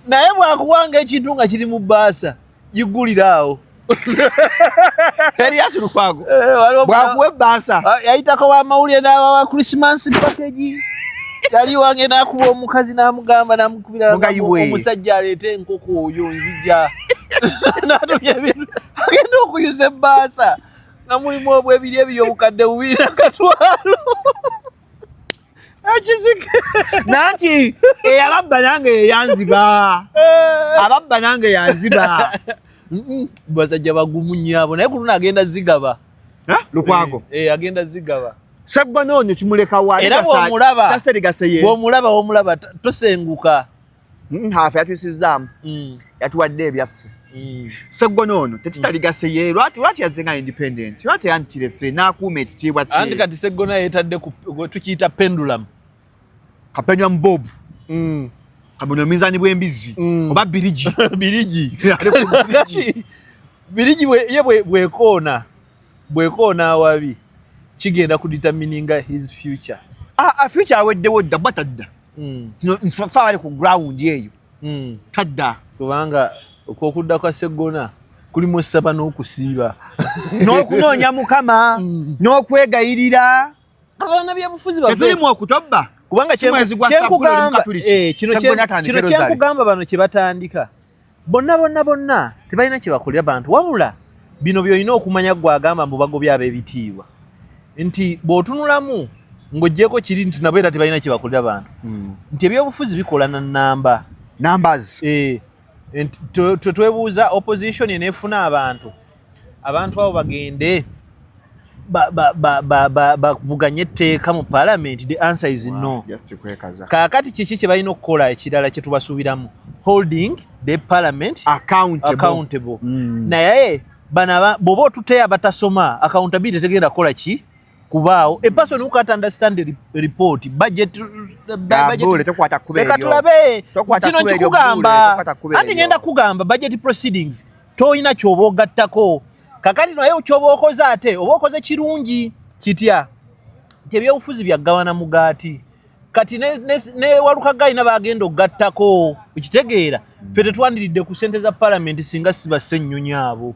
naye bwakuwanga ekintu nga kiri mu bbaasa giguliraawo. Erias Lukwago bwakuwa ebbaasa yayitako wamawulire n'awawa Christmas package. Yali wange n'akuba omukazi n'amugamba n'amukubira omusajja aleete enkoko oyo nzija. N'atumya ebintu agenda okuyuza ebbaasa nga mulimu obwebiri ebiri obukadde 2.2. Akizike nanti ababba nange yeyanziba. Ababba nange yanziba. Basajja bagumu nnyabo naye kuluna agenda zigaba. Lukwago agenda zigaba. Seggona onyo kimuleka wali bw'omulaba tosenguka. Hafe yatwisizaamu yatuwadde ebyaffe. Seggona ono tekitaligase ye lwati yazze nga independent lwati yankirese n'akuuma ekitiibwa kye. Andi kati Seggona yeetadde tukiyita pendulum. Kapendulum bob. Kabuno mizani bw'embizzi oba birigi. Birigi ye bwekoona awabi kigenda kudetermininga his future. Future aweddewo dda batadda. Nfa bali ku ground eyo. Tadda. Kubanga okudda kwa Seggona kulimu essaba n'okusiiba. N'okunoonya Mukama n'okwegayirira. Abaana byabufuzi baffe. Tetulimu okutobba. Kubanga kyekugamba bano kye batandika. Bonna tebalina kye bakolera bantu wabula bino by'olina okumanya gwagamba mbu bagobya ab'ebitiibwa. Nti bw'otunulamu ng'oggyeko kiri nti nabo era tebalina kye bakolera bantu. Nti ebyobufuzi bikola na numbers. Twebuuza opposition eneefuna abantu abo bagende bavuganye etteeka mu parliament. The answer is no. Kaakati kiki kye balina okukola ekirala kye tubasuubiramu? Holding the parliament accountable. Naye bw'oba otuteyo abatasoma accountability tegenda kukola ki? Kubaawo a person who can't understand the report budget tulabe kino kikugamba anti ngenda kugamba budget proceedings toyina kyoba ogattako. Kakati naye kyoba okoze ate oba okoze kirungi kitya nti ebyobufuzi byaggawana mugaati kati ne Walukagayina bagenda ogattako ukitegeera ffe tetwandiridde ku ssente za parliament singa siba Ssennyonyi abo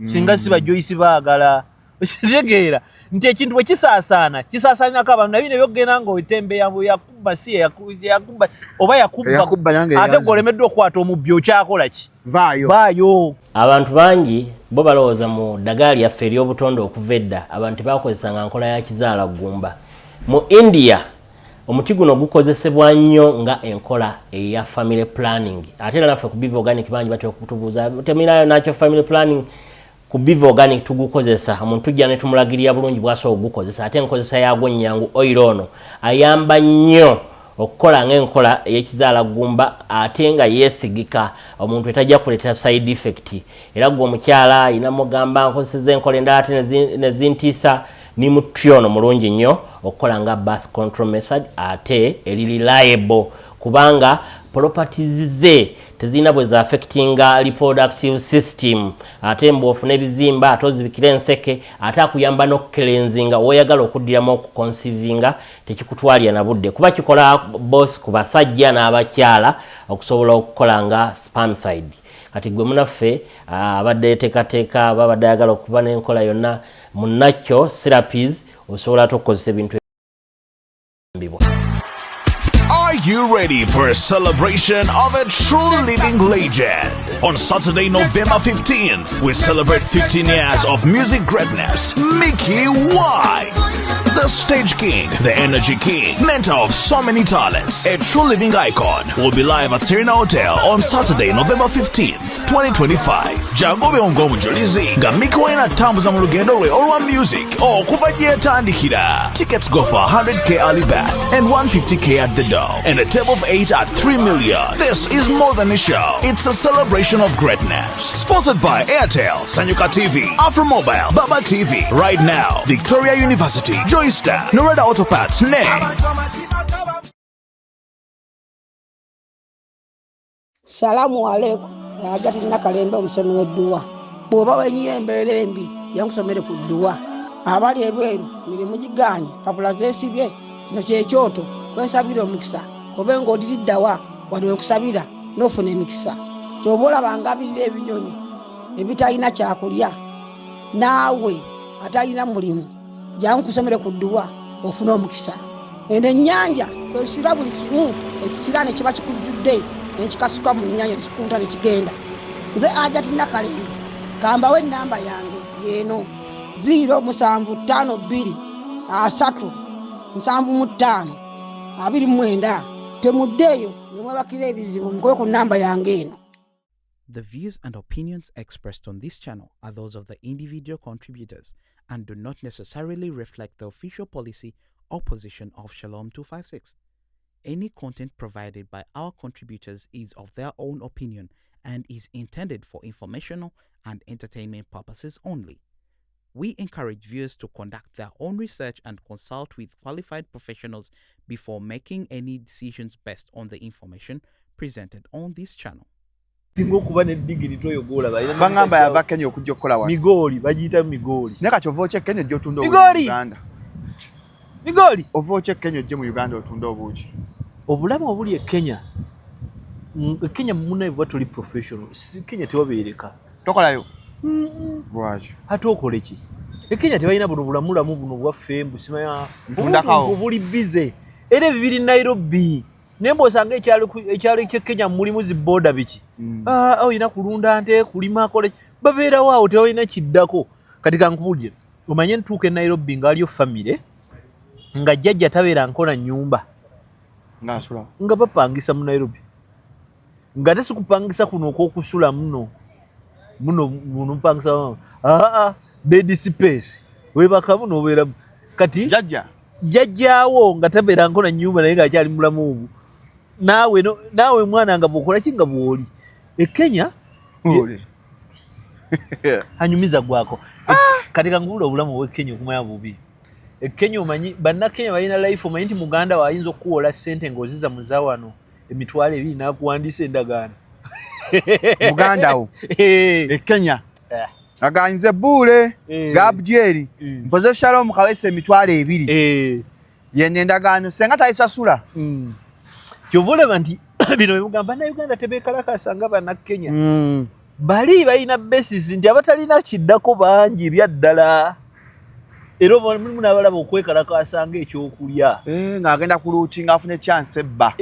singa siba Joyce baagala ukitegeera nti ekintu bwe kisaasaanako abantu nabino byogenda ng'otembe yambu yakubba si yakubba oba yakubba ate gwolemeddwa okukwata omubbi okyakola ki? Vaayo. Abantu bangi bo balowooza mu ddagala lyaffe ery'obutonde okuva edda abantu bakozesanga nkola ya kizaala ggumba. Mu India omuti guno gukozesebwa nnyo nga enkola eya family planning. Ate era naffe ku Biva Organic bangi batera okutubuuza temirayo nakyo family planning. Ku Biva Organic tugukozesa omuntu tujja ne tumulagirira bulungi bw'asobola okugukozesa ate enkozesa yaagwo nnyangu oil ono ayamba nnyo okukola ng'enkola ey'ekizaala ggumba ate nga yeesigika omuntu etajja kuleetera side effect. Era gwe omukyala ayina mugamba nkozeseza enkola endala ate ne zintiisa ni muti ono mulungi nnyo okukola nga birth control method ate eri reliable kubanga properties ze tezina bwe za affectinga reproductive system ate mbwofuna ebizimba ate ozibikira enseke ate akuyamba n'okukelenzinga woyagala okuddiramu okuconceivinga tekikutwalira na budde kuba kikola boss ku basajja n'abakyala okusobola okukola nga spermicide. Kati gwe munaffe abadde yeteekateeka babadde ayagala okuba n'enkola yonna mu natural therapies osobola ate okukozesa ebintu ebibwa. Are you ready for a celebration of a true living legend? On Saturday, November 15th, we celebrate 15 years of music greatness. Mickey White, the stage king, the energy king, mentor of so many talents, a true living icon, will be live at Serena Hotel on Saturday, November 15th, 2025. Jagobe ongo mujulizi nga Mickey White atambuza mu lugendo lwe olwa music okuva gye yatandikira. Tickets go for 100k early bird and 150k at the door, and a table of 8 at 3 million. This is more than a show. It's a celebration of greatness. Sponsored by Airtel, Sanyuka TV, Afromobile, Baba TV, Right Now, Victoria University, Joystar, Norada Autoparts, Ne. Salamu alaikum. Agati nakalembe omusomero edduwa. Bw'oba wenyiye embeera embi yankusomere ku dduwa. Abali ebweru mirimu gigaanye papula zeesibye kino kyekyoto kwensabira omukisa kobe ng'odiriddawa wali wenkusabira n'ofuna emikisa. Ky'oba olabangabirira ebinyonyi ebitalina kyakulya naawe atalina mulimu jangu kusomere ku dduwa ofuna omukisa. Eno ennyanja osula buli kimu ekisira ne kiba kikujjudde nekikasuka mu nnyanja nekikunta nekigenda. Nze Ajati Nakalembe kambawo ennamba yange yeeno 0752 temuddeeyo nemwebakira ebizibu mukobe ku nnamba yange eno. The views and opinions expressed on this channel are those of the individual contributors and do not necessarily reflect the official policy or position of Shalom 256. Any content provided by our contributors is of their own opinion and is intended for informational and entertainment purposes only. We encourage viewers to conduct their own research and consult with qualified professionals before making any decisions based on the information presented on this channel. Singokuba ne digiri toyogola bangamba yava Kenya okujja okukola wano. Migoli bagiyita Migoli. Ne kati ova Kenya ojja otunda Migoli! Uganda. Migoli Ova Kenya ojja mu Uganda otunda obuugi. Obulamu obuli e Kenya. Kenya muna bwa tuli professional. Kenya tewabeereka. Tokolayo. Lwaki? Ate okole ki? E Kenya tebalina buno bulamulamu buno bwaffe mbusimanya. Ntundakawo. Obuli bize. Era bibiri Nairobi. Nembo sange ekyalo kye Kenya mulimu zi border biki. Oyina kulunda nte kulima kole babeera waawo tebalina kiddako. Kati kankubulye. Omanye ntuuke Nairobi ngaliyo family nga jjajja tabeera nkola nyumba. Ngasula. Nga bapangisa mu Nairobi. Nga tesikupangisa kuno okwokusula muno mpangisa bed space webaka muno obeera kati jjajjaawo nga tabeera nkola nyumba naye nga akyali mulamu obu naawe mwana nga bwokola ki nga bw'oli e Kenya anyumiza gwako kati kangubula obulamu obw'e Kenya okumanya bubi e Kenya omanyi bannakenya balina life omanyi nti muganda waayinza okuwola ssente ng'oziza muzawano emitwalo 2 n'akuwandiisa endagaano Muganda wo e Kenya aganze bule Gabriel mpoze Shalom kawese emitwalo 2 yene endagaano senga tayisasula kyovule banti bino bigamba na Uganda tebekalakasa nga bannakenya bali balina basis nti abatalina kiddako bangi byaddala era mulimu n'abalaba okwekalakasa ng'ekyokulya ng'agenda ku luuti ng'afune chance ebba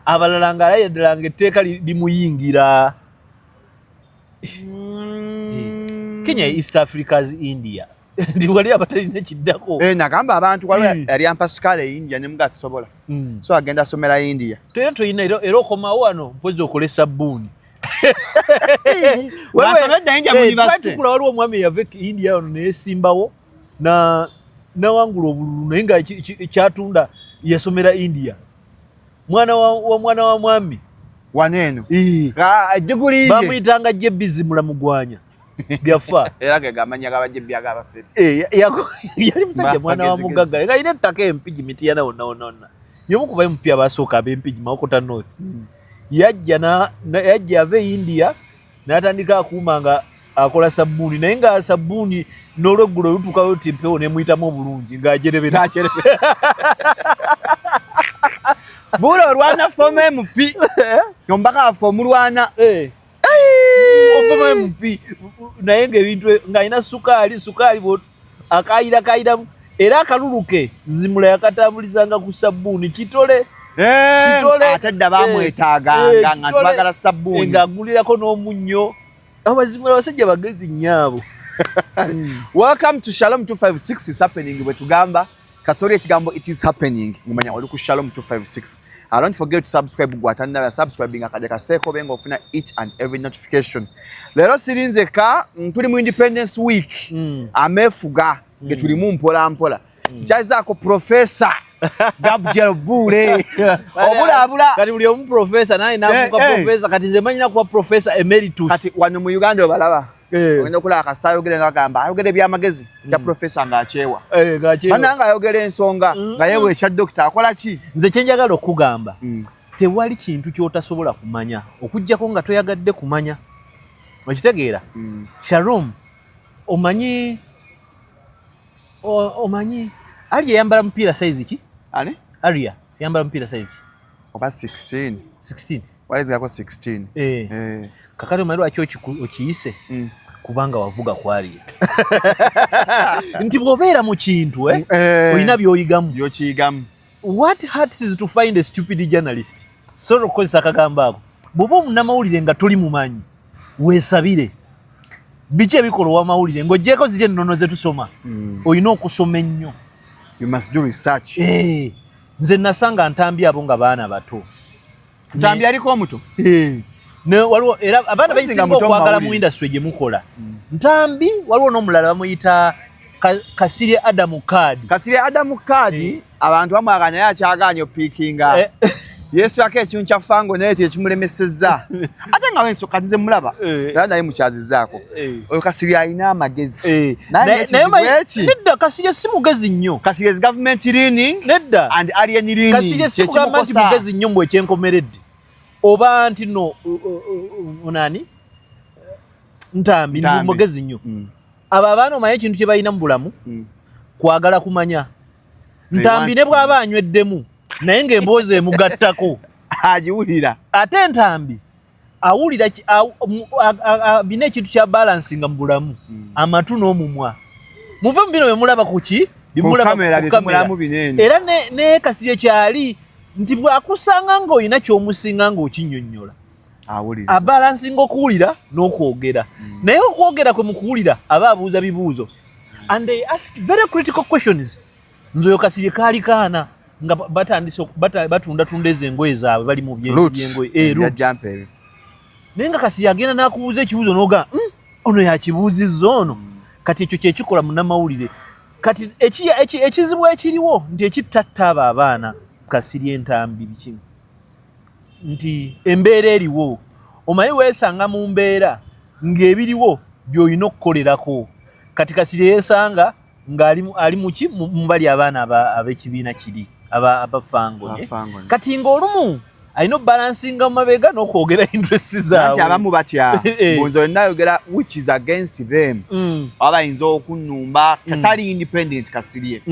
abalala ng'alayedera ng'etteeka limuyingira. Kenya East Africa's India ndi wali abatalina kiddako nagamba abantu waliwo yali ampasikala e India ne muga tisobola so agenda asomera India toyina toyina era okomawo wano mpozi okole sabbuuni basomedda India mu university tukula waliwo omwami yava India wano neyesimbawo nawangula obululu naye nga kyatunda yasomera India mwana wa mwami waneeno bamuyitanga Jebizi Mulamugwanya byafa era gegamanya gabajebya gabafete yali musajja mwana wa mugagga nga ine ettaka empigi miti yana wonna yomu kuba empya abasooka ab'empigi Mawokota North yajja ava India n'atandika akuuma nga akola sabbuuni naye nga sabbuuni n'olweggulo lutuukayo timpewo nemuyitamu obulungi ng'ajerebe n'ajerebe bula olwana foma MP yombaka afa omulwana ofoma MP naye ng'ebintu ng'alina sukaali akayiramu era akaluluke zimula yakatambulizanga ku sabbuuni kitole atadda bamwetaaganga nga tubagala sabbuuni ng'agulirako n'omunnyo abazimula abasajja bagezi nnyabo. Welcome to Shalom 256 is happening bwe tugamba kastori ekigambo it is happening ngumanya oli ku Shalom 256. Don't forget to subscribe gwatanda subscribing akaja kaseko benga ofuna each and every notification. Lero sirinze ka tuli mu Independence Week amefuga getulimu mpola chaza ko professor Gabriel Bule obula kati buli omu professor naye navuka professor kati nze manyina kuba professor emeritus kati wano mu Uganda obalaba ogenda okulaba kasita ayogere ng'agamba ayogere byamagezi kya professor ng'akyewa bananga ayogere ensonga nga yewe ekya dokita akola ki nze kyenjagala okugamba tewali kintu kyotasobola kumanya okujjako nga toyagadde kumanya okitegeera Shalom omanyi ali yambala mpira size ki ale Aria yambala mpira size oba 16 walizako 16 kakati omanyi lwaki okiyise kubanga wavuga kwali nti bw'obeera mu kintu olina by'oyigamu. What hurts is to find a stupid journalist. Soro okukozesa akagambo ako bw'oba omunnamawulire nga toli mumanyi weesabire biki ebikola owamawulire ng'oggyeko ziri ennono ze tusoma olina okusoma ennyo. You must do research. Nze nasanga Ntambi abo nga baana bato. Ntambi aliko omuto? Waliwo era abaana bayisinga okwagala mu industry gye mukola. Ntambi waliwo n'omulala bamuyita Kasirye Adamu Kadi. Kasirye Adamu Kadi abantu bamwaganya yakyaganya opiikinga. Yesu yake ekintu kyafango naye tekimulemesezza. Ate nga wensoka nze mulaba era naye mukyazizaako. Oyo Kasirye alina amagezi. Naye nedda Kasirye si mugezi nnyo. Kasirye is government leaning nedda and alien leaning. Kasirye si kugamba nti mugezi nnyo mbwe ekyenkomeredde. Oba nti no unani Ntambi ndi mugezi nnyo. Abo abaana omanyi ekintu kye balina mu bulamu kwagala kumanya. Ntambi ne bw'aba anyweddemu naye ng'emboozi emugattako agiwulira. Ate Ntambi awulira bina ekintu kya balansinga mu bulamu amatu n'omumwa. Muve mu bino bye mulaba ku ki bimulaba binene. Era ne Kasirye kyali nti bw'akusanga ng'olina ky'omusinga ng'okinnyonnyola abalansinga okuwulira n'okwogera. Naye okwogera kwe mu kuwulira aba abuuza bibuuzo and they ask very critical questions. Nze oyo Kasirye kaali kaana nga batandise batunda ezo engoye zaabwe bali mu byengoye naye nga Kasirye agenda n'akubuuza ekibuuzo n'oga ono yakibuuzizza ono. Kati ekyo kyekikola munnamawulire. Kati ekizibu ekiriwo nti ekittatta abo abaana Kasirye Ntambi biki nti embeera eriwo omanyi weesanga mu mbeera ng'ebiriwo by'olina okukolerako. Kati Kasirye yeesanga ng'ali muki mubali abaana ab'ekibiina kiri abafango. Kati ng'olumu alina obalansinga mu mabega n'okwogera interest zaabwe. Abamu batya bonzo yonna ayogera which is against them. Abayinza okunnumba katali independent Kasirye.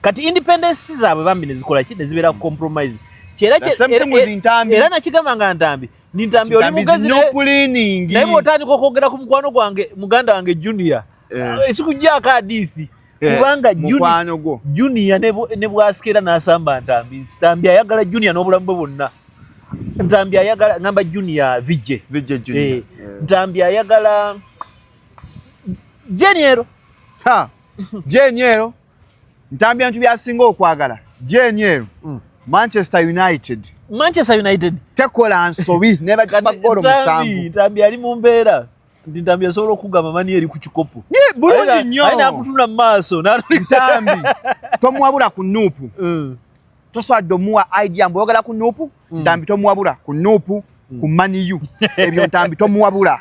Kati independence zaabwe bambi ne zikola ki ne zibeera compromise. Era nakigamba nga Ntambi ni Ntambi oli mugezi naye bw'otandika okwogera ku mukwano gwange muganda wange Junior esikujjaako hadithi kubanga Junior ne bw'asikera n'asamba Ntambi. Ntambi ayagala Junior n'obulamu bwe bwonna. Ntambi ayagala ngamba Junior Vijje Junior. Ntambi ayagala Jeniero. Jeniero Ntambi antu byasinga okwagala Jeniero Manchester United tekola nsobi ne bagolo musanvu. Ntambi ali mu mbeera nti Ntambi asobola okugamba mani eri ku kikopo bulungi nnyo ayina akutunda mu maaso Ntambi tomuwabula ku nuupu toswadde omuwa idea mbu oyogala ku nuupu Ntambi tomuwabula ku nuupu ku maniyu ebyo Ntambi tomuwabula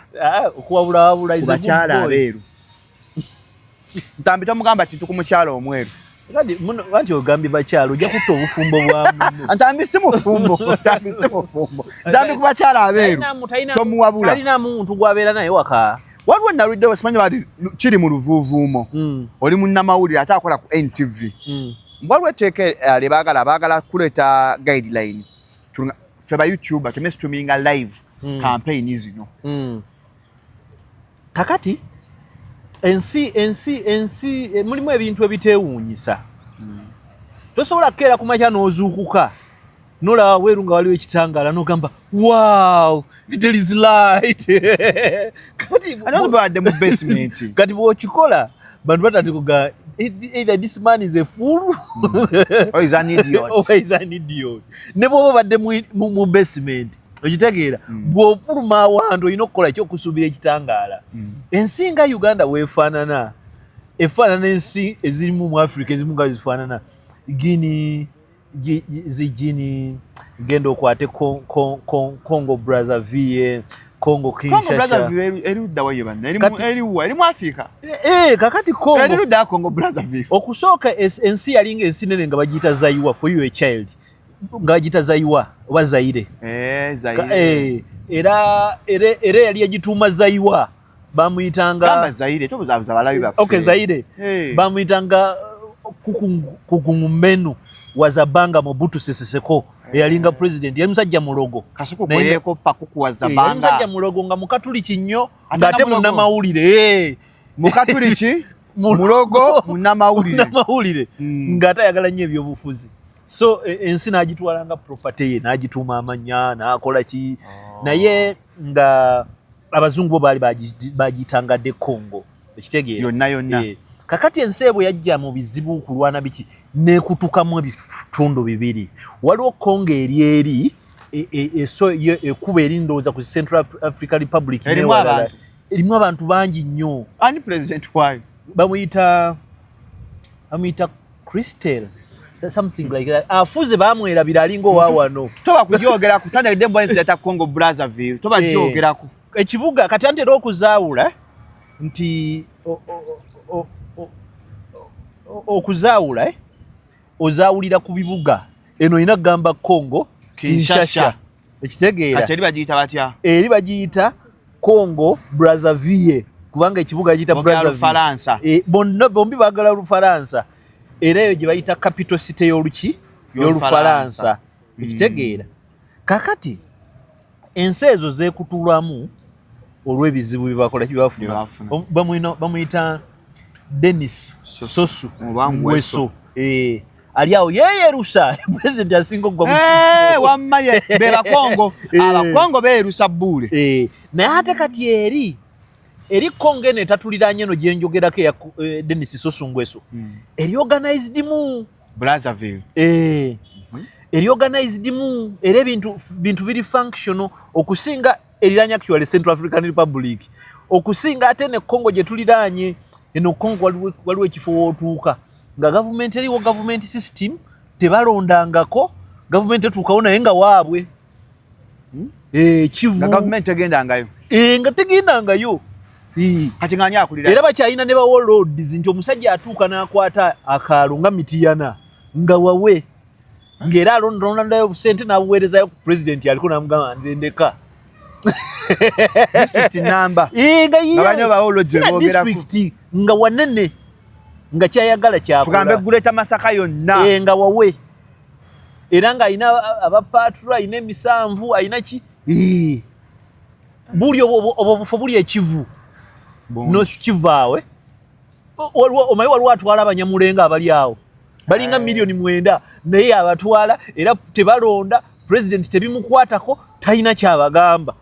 okuwabula bakyala abeeru. Ntambi tomugamba kintu ku mukyalo omweru. Wanti ogambye bakyalo ojja kutta obufumbo bwamu. Ntambi si mufumbo. Ntambi ku bakyala abeeru tomuwabula. Talina muntu gw'abeera naye waka. Waliwo naluddewo simanyi bali kiri mu luvuuvuumo. Oli munnamawulire ate akola ku NTV. Waliwo etteeka lye baagala kuleeta guideline. Ffe ba YouTuber tumesituminga live campaign zino. Kakati ensi mulimu ebintu ebiteewuunyisa. Tosobola kukeera ku makya n'ozuukuka n'olaba weeru nga waliwo ekitangaala n'ogamba wow there is light. Badde mu basement. Kati bw'okikola bantu batandika kuga either this man is a fool or is an idiot. Ne bw'oba badde mu basement okitegeera bw'ofuluma awantu olina okukola ekyokusuubira ekitangaala. Ensi nga Uganda weefaanana efaanana ensi ezirimu mu Africa ezimu nga zifaanana Guinea genda okwate Congo Brazzaville Congo Kinshasa erimu Africa. Kakati Congo Brazzaville okusooka ensi yalinga ensi nene nga bagiyita Zayiwa for you a child nga bagiyita Zayiwa oba Zaire. Era yali yagituuma Zayiwa bamuyitanga Zaire bamuyitanga Kukungumenu was a banga Mobutu Sese Seko eyalinga president yali musajja mulogo Kasuku kweko pakukuwaza banga musajja mulogo nga mukatuliki nnyo ngate munnamawulire mukatuliki mulogo munnamawulire ngate ayagala nnyo ebyobufuzi so ensi n'agitwalanga property ye n'agituuma amannya n'akola ki naye nga abazungu bo baali bagiyitanga de Congo ekitegeera yonna kakati ensi ebwe yajja mu bizibu kulwana biki nekutukamu ebitundu bibiri waliwo Congo eri so ekuba erindooza ku Central African Republic erimu abantu bangi nnyo ani president wayo bamuyita Christel something like that afuze bamwerabira alinga owawano toba kujogera ku Sunday Dembo Incident Congo Brazzaville toba jogera ku ekibuga kati antera okuzaawula nti okuzaawula ozaawulira ku bibuga eno ina gamba Congo Kinshasa ekitegeera kati bagiyita batya eri bagiyita Congo Brazzaville kubanga ekibuga bagiyita Brazzaville bombi bagala Olufalansa era eyo gye bayita capital city y'Olufalansa ekitegeera kakati ensi ezo zeekutulwamu olw'ebizibu byebakola kibafuna bamuyita Denis Sosu Ngweso ali awo yeerusa president asinga ogwa wammaye bebakongo abakongo beerusa bbule naye ate kati eri Congo eno etatuliranye eno gye njogerako eya Denis Sosu Ngweso eri organized mu Brazzaville eri organized mu era bintu biri functional okusinga eriranye actually Central African Republic okusinga ate ne Congo gye tuliranye eno Congo waliwo ekifo wootuuka nga government eriwo government system tebalondangako government etuukawo naye nga waabwe kivu government egendangayo nga tegendangayo kati nganya akulira era bakyalina ne bawo roads nti omusajja atuuka n'akwata akaalo nga mitiyana nga wawe ng'era alondayo obusente n'abuweerezayo ku president aliko n'amugamba ndeka district number nga bawo lodge district nga wanene nga kyayagala kyakola tugambe guleta Masaka yonna nga wawe era nga ayina abapatula ayina emisanvu ayina ki buli obufo buli ekivu no kivaawe omayi waliwo atwala abanyamulenga abali awo balinga milioni 9 naye abatwala era tebalonda president tebimukwatako talina kyabagamba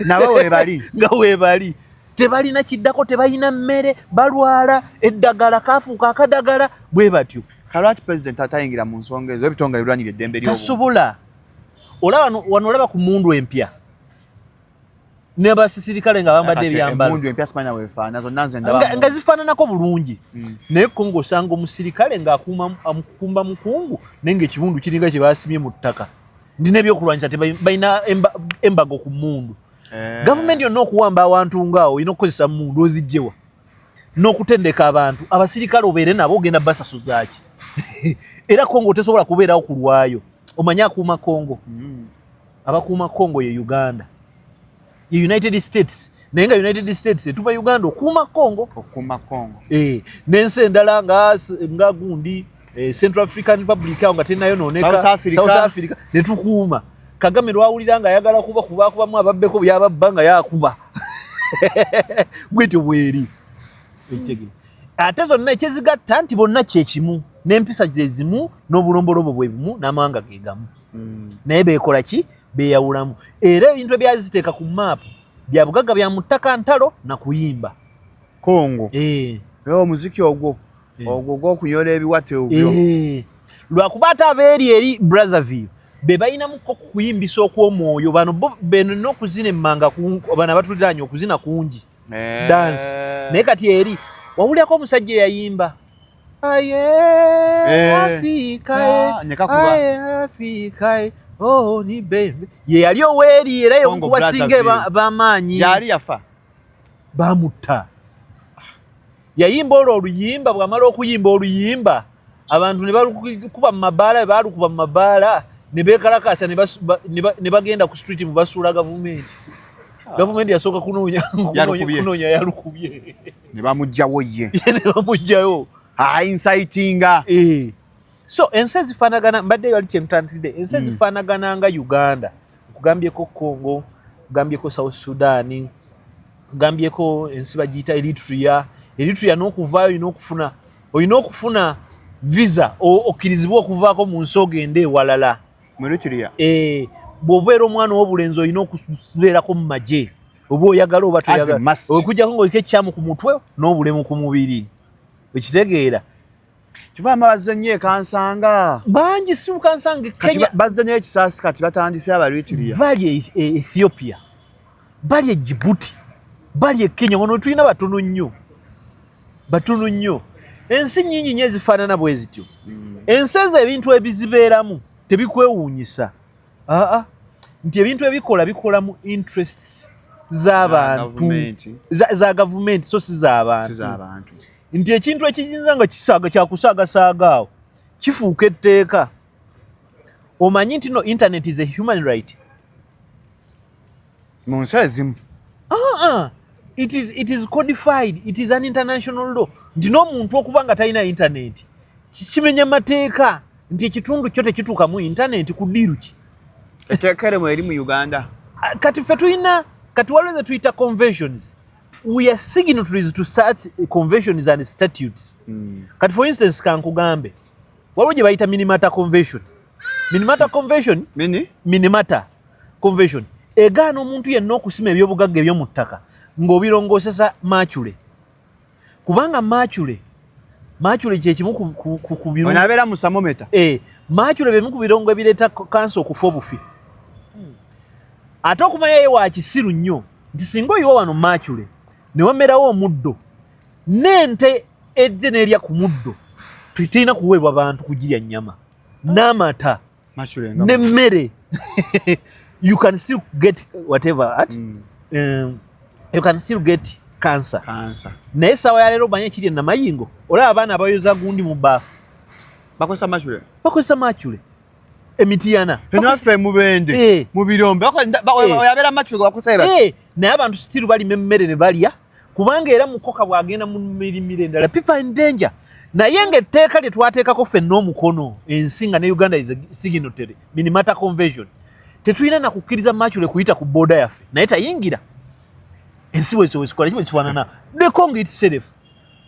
nabo webali nga webali tebalina kiddako tebalina mmere balwala eddagala kafuuka akadagala bwe batyo kalwaki president atayingira mu nsonga ezo ebitongole birwanyira eddembe lyobu tasobola wano olaba ku mundu empya ne basirikale nga bambadde ebyambalo mundu empya simanya wefaana zonna nze ndaba nga zifaananako bulungi naye Congo osanga omusirikale ng'akumba mukungu naye ng'ekibundu kiringa kye basimye mu ttaka ndi n'ebyokulwanyisa tebalina embago ku mundu gavumenti yonna okuwamba awantu ngaawo olina okukozesa mundu ozijjewa n'okutendeka abantu abasirikale obeere nabo ogenda basasuzaaki era Congo tesobola kubeerawo ku lwayo omanye akuuma Congo abakuuma Congo ye Uganda ye United States naye nga United States etuba Uganda okuuma Congo n'ensi endala nga gundi Central African Republic nga tenayo nooneka South Africa ne tukuuma Kagame lwawulira nga ayagala kubakubamu ababbeko byababba nga yakuba bwetyo bweri ate zonna ekyezigatta nti bonna kyekimu n'empisa zezimu n'obulombolobo bwe bimu n'amawanga ge gamu naye beekola ki beeyawulamu era ebintu ebyaziteeka ku maapu bya bugagga bya mu ttaka ntalo na kuyimba Congo omuziki ogwo gw'okunyola ebiwate obyo lwakuba ate abeeri Brazzaville be balinamu kuyimbisa okw'omwoyo bano beno n'okuzina emmanga bano abatuliranye okuzina kungi dance naye kati eri wawulyako omusajja eyayimba Afrika ni bembe ye yali oweeri era yokubasinga bamaanyi yali yafa bamutta yayimba oluyimba bw'amala okuyimba oluyimba abantu ne balukuba mu mabaala baalukuba mu mabaala ne beekalakasa ne bagenda ku street mu basuula gavumenti yasooka kunoonya yalukubye ne bamugjawo ye ne bamugjayo incitinga So ensi zifanagana mbadde yali kyemutandikidde ensi zifanagana nga Uganda okugambyeko Congo okugambyeko South Sudan okugambyeko ensi bagiyita Eritrea n'okuvaayo olina okufuna visa okkirizibwa okuvaako mu nsi ogende ewalala mu Eritrea bw'obeera omwana ow'obulenzi olina okubeerako mu magye oba oyagala oba toyagala okujjako ng'oliko ekyamu ku mutwe n'obulemu ku mubiri ekitegeera kivaamu bazze nnyo ekansanga bangi si bukansanga Kenya bazze nnyo ekisaasi kati batandise Eritrea bali Ethiopia bali Djibouti bali Kenya wano tulina batono nnyo ensi nnyingi nnyo ezifaanana bwe zityo ensi ezo ebintu ebizibeeramu tebikwewuunyisa nti ebintu bikola mu interests z'abantu za gavumenti so si z'abantu nti ekintu ekiyinza nga kisaaga kyakusaagasaaga awo kifuuka etteeka omanyi nti no internet is a human right mu nsi ezimu it is codified, it is an international law. Nti n'omuntu okuba nga talina internet kimenya mateeka nti ekitundu kyo tekituuka mu internet ku ddiiru ki etteeka mu eri mu Uganda kati ffe tulina kati waliwo ze tuyita conventions. We are signatories to such conventions and statutes. Kati for instance kankugambe waliwo gye bayita Minamata Convention. Minamata Convention egaana omuntu yenna okusima ebyobugagga eby'omu ttaka ng'obirongoosesa maacule kubanga maacule kyekimu ku birungo onabeera mu thermometer maacule bimu ku birongo ebireeta kansa okufa obufi ate okumanya ye wa kisiru nnyo nti singa oyiwa wano maacule ne wamerawo omuddo n'ente ejje n'erya ku muddo tulina kuweebwa bantu kugirya nnyama n'amata n'emmere you can still get whatever you can still get cancer. Naye sawa ya lero banye kiri na mayingo olaba abaana abayoza gundi mu baafu bakozesa maacule emitiana enaffe mubende mu birombe oyabera maacule bakozesa bati naye abantu still bali mmere ne balya kubanga era mukoka bwagenda mu mirimire endala people in danger naye ng'etteeka lye twateekako ffenna omukono ensinga ne Uganda is a signatory Minamata Convention tetulina na kukkiriza maacule kuyita ku booda yaffe naye tayingira ensi wezikola kimu kifaanana ne Congo itself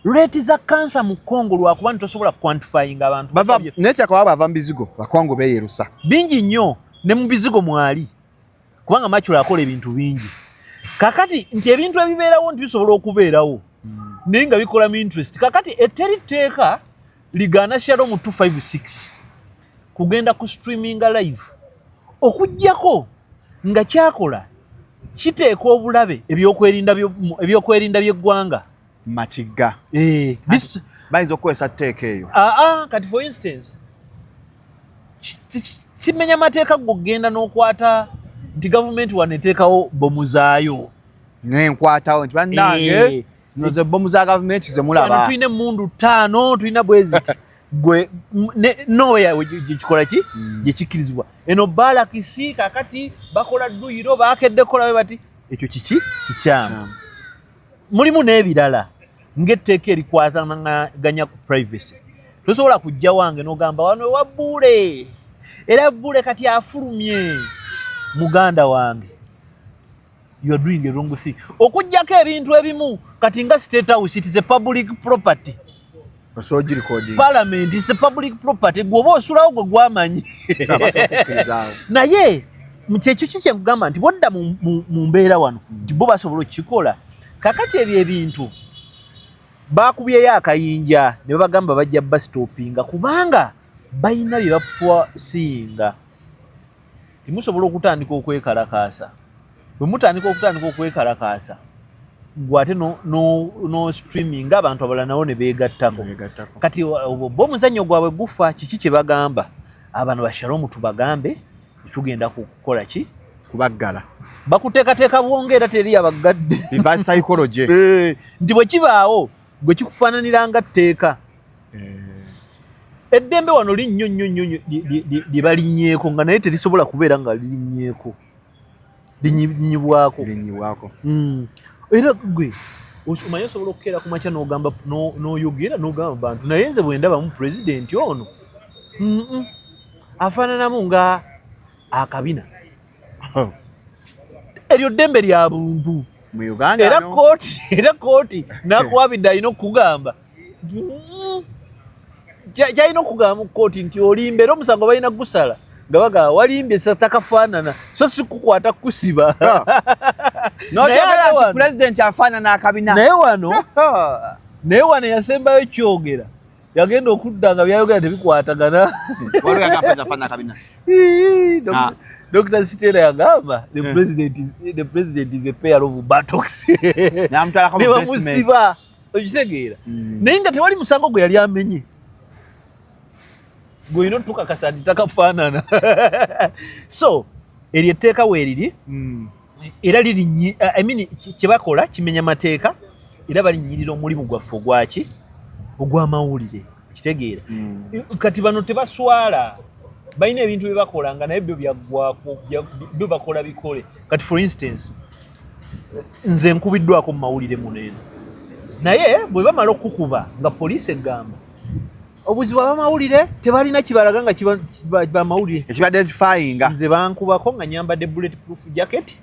rate za cancer mu Congo lwakuba ntosobola quantifying abantu naye kyakawaba bava mu bizigo bakongo beeyerusa bingi nnyo ne mu bizigo mwali kubanga maacule akola ebintu bingi kakati nti ebintu ebibeerawo nti bisobola okubeerawo naye nga bikola mu interest kakati etteriteeka ligaana shalo mu 256 kugenda ku streaminga live okujjako nga kyakola kiteeka obulabe ebyokwerinda by'eggwanga matigga bayinza okukozesa tteeka eyo kati for instance kimenya mateeka gogenda n'okwata nti gavumenti wano eteekawo bomu zaayo nenkwatawo nti bannange zino ze bomu za gavumenti ze mulaba tulina emmundu 5 tulina bweziti gwe noya gikikola ki gyekikkirizibwa eno balakisi kakati bakola dduyiro baakedde kolawe bati ekyo kikyamu mulimu n'ebirala ng'etteeka erikwataganya ku privacy tosobola kujja wange n'ogamba wano ewa Bule era Bule kati afulumye muganda wange you are doing a wrong thing okujjako ebintu ebimu kati nga State House it is a public property Parliament is a public property gwoba osulawo gwe gwamanyi naye kyekyo kyenkugamba nti bodda mu mbeera wano nti bo basobola okukikola kakati ebyo ebintu baakubyeyo akayinja ne babagamba bajja basitopinga kubanga balina bye bafuwa singa timusobola okutandika okwekalakaasa bwe mutandika okwekalakaasa gwe ate no streaming abantu abalala nawo ne beegattako kati bo omuzannyo gwabwe gufa kiki kye bagamba abantu bashalomu tubagambe tugenda kukola ki kubaggala bakuteekateeka bwonge era teri abagadde psychology nti bwe kibaawo gwe kikufaananira nga tteeka eddembe wano linnyo nnyo lye balinnyeeko nga naye terisobola kubeera nga lirinnyeeko linnyibwako era gwe omanyi osobola okukeera ku makya n'ogamba n'oyogera n'ogamba bantu naye nze bwe ndaba mu pulezidenti ono afaananamu nga akabina eryo ddembe lya buntu mu Uganda era kooti nakuwabidde alina okugamba kyalina okugamba mu kooti nti olimba era omusango balina gusala nga bagamba walimbye takafaanana so sikukwata kusiba president afaanana akabina naye wano yasembayo kyogera yagenda okudda nga byayogera tebikwatagana Dr. Sitera yagamba the president is a pair of buttocks ne bamusiba okitegeera naye nga tewali musango gwe yali amenye gwino tukakasa nti takafaanana so eryo etteeka weeriri era liri kyebakola kimenya mateeka era balinnyirira omulimu gwaffe ogwaki ogw'amawulire okitegeera kati bano tebaswala balina ebintu bye bakola nga naye byo byaggwako byo bakola bikole kati for instance nze nkubiddwako mu mawulire muneeno naye bwe bamala okukuba nga poliisi egamba obuzibu abamawulire tebalina kibalaga nga bamawulire ekibadentifyinga nze bankubako nga nyambadde bulletproof jacket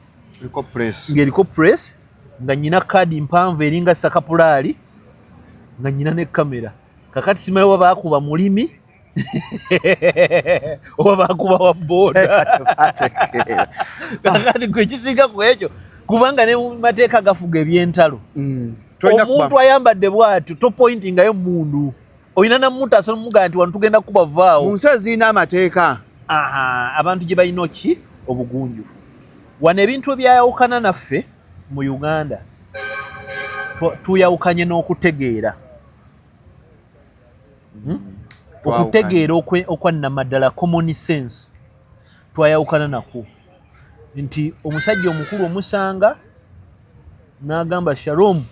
ng'eriko press nga nyina kaadi mpanvu eringa sakapulaali nga nyina ne kamera kakati simaye oba baakuba mulimi oba baakuba wa booda kakati gwe ekisinga ku ekyo kubanga ne mu mateeka gafuga ebyentalo omuntu ayambadde bw'atyo topointingayo mundu oyina namutaso nomugamba nti wano tugenda kuba vaawo mu nsi ezirina amateeka abantu gye balina ki obugunjufu wano ebintu ebyayawukana naffe mu Uganda tuyawukanye n'okutegeera okutegeera okwannamaddala common sense twayawukana nako nti omusajja omukulu omusanga n'agamba Shalom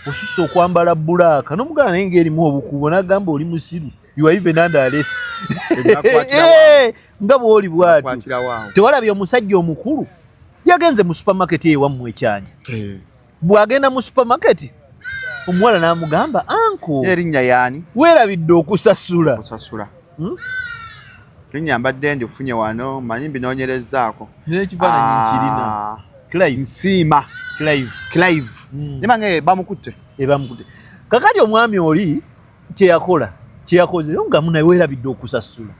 osusse okwambala bulaaka n'omugana naye ng'erimu obukubo n'agamba oli musiru you are even under arrest nga bw'oli bw'atyo tewalabye omusajja omukulu yagenze mu supermarket ewammwe ekyanja bw'agenda mu supermarket omuwala n'amugamba anko erinnya yaani weerabidde okusasula erinnya mbadde ndifunye wano manyi mbinoonyerezaako n'ekifaananyi kirina nsiima Clive nimange bamukutte kakati omwami oli kyeyakoze nga munaye weerabidde okusasula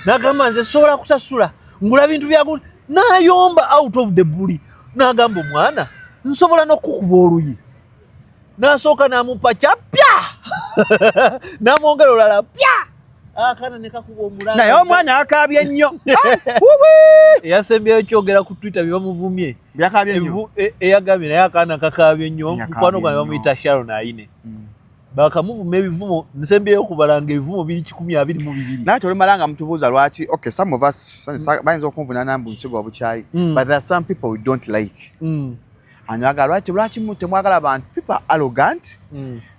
n'agamba nze sobola kusasula ngula bintu byagu n'ayomba out of the bully n'agamba omwana nsobola n'okukuba oluyi n'asooka n'amupa kyapya n'amwongera olala pya akana ne kakuba omulanga naye omwana akaabye nnyo eyasembyeyo kyogera ku Twitter bye bamuvumye byakaabye nnyo eyagambye naye akaana kakaabye nnyo mukwano gwange bamuyita Sharon Aine bakamuvuma ebivumo nsembyeyo okubalanga ebivumo biri 122 naye tolimalanga mutubuuza lwaki okay some of us bayinza okunvunana mbu nsigo obukyayi but there are some people we don't like anyagala lwaki temwagala abantu people are arrogant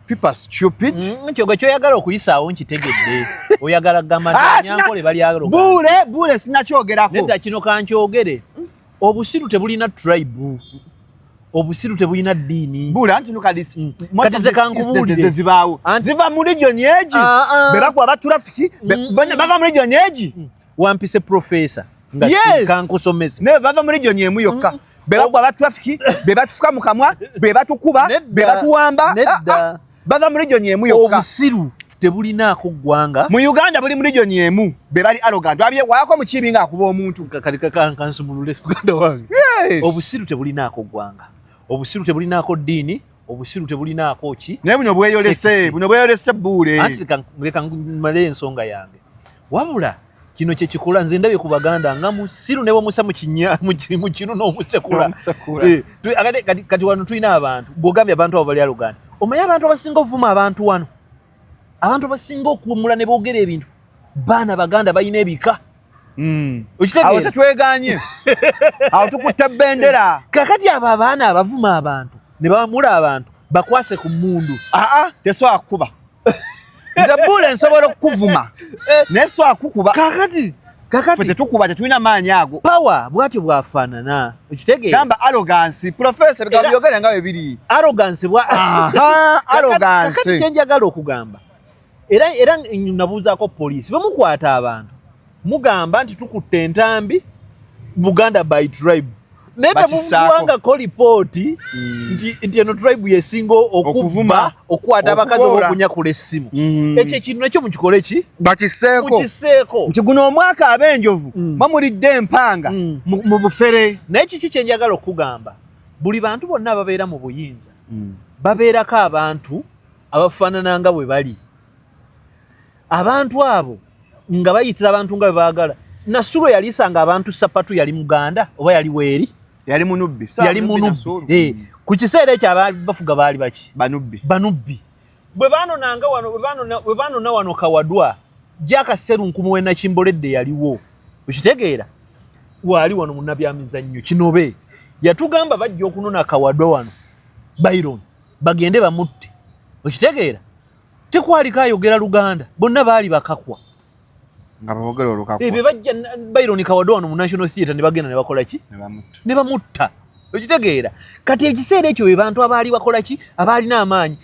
people are stupid nkyoge kyoyagala okuyisaawo nkitegedde oyagala kugamba nti Nyankole bali arrogant bule sinakyogerako nedda kino kankyogere obusiru tebulina tribe obusiru tebulina ddiini bule anti look at this kati nze kankubuulire zibaawo ziva mu region egi bebakuba batrafiki bava mu region egi wampise professor nga kankusomesa ne bava mu region emu yokka bebakuba batrafiki bebatufuka mu kamwa bebatukuba bebatuwamba bava mu region emu yokka obusiru tebulinaako ggwanga mu Uganda buli mu region emu bebali arrogant wako mu kibi nga akuba omuntu kati kansumulule Uganda wange obusiru tebulinaako ggwanga obusiru tebulinaako ddiini obusiru tebulinaako ki naye buno bweyolese bbuule anti leka male ensonga yange wabula kino kyekikola nze ndabye ku Baganda nga musiru ne bwemusa mu kinu n'omusekula kati wano tulina abantu bw'ogambye abantu abo bali arrogant omanyi abantu abasinga ovuma abantu wano abantu abasinga okuwumula ne boogera ebintu baana Baganda balina ebika awo tetweganye awo tukutte bendera kakati abo abaana abavuma abantu ne bawamula abantu bakwase ku mmundu tesobola kukuba nze bule nsobola okukuvuma naye sobola kukuba kakati tetukuba tetulina maanyi ago power bwatyo bwafaanana okitegeera gamba arrogance professor bigabo byogera nga bwe biri arrogance arrogance kakati kyenjagala okugamba era nabuuzaako poliisi bamukwata abantu mugamba nti tukutte entambi Buganda by tribe naye temuwangako lipooti nti eno tribe yesinga okuvuma okukwata abakazi obaokunyakula essimu ekyo ekintu nakyo mukikole ki bakiseeko nti guno omwaka ab'enjovu bamulidde empanga mu bufere. Naye kiki kyenjagala okugamba buli bantu bonna ababeera mu buyinza babeerako abantu abafaanana nga bwe bali. Abantu abo nga bayitira abantu nga bwe baagala. Nasulo yalisanga abantu sapatu yali Muganda oba yali weeri yali munubbi ku kiseera ekyo bafuga baali baki banubbi bwe baanonanga wano Kawadwa Jaka Serunkumu we Nakimboledde yaliwo okitegeera waali wano munnabyamizannyo Kinobe yatugamba bajja okunona Kawadwa wano Byron bagende bamutte okitegeera tekwaliko ayogera Luganda bonna baali bakakwa nga babogera olukakwa bajja Byron Kawadwa wano mu National Theatre ne bagenda ne bakola ki ne bamutta okitegeera kati ekiseera ekyo be bantu abaali bakola ki abaalina amaanyi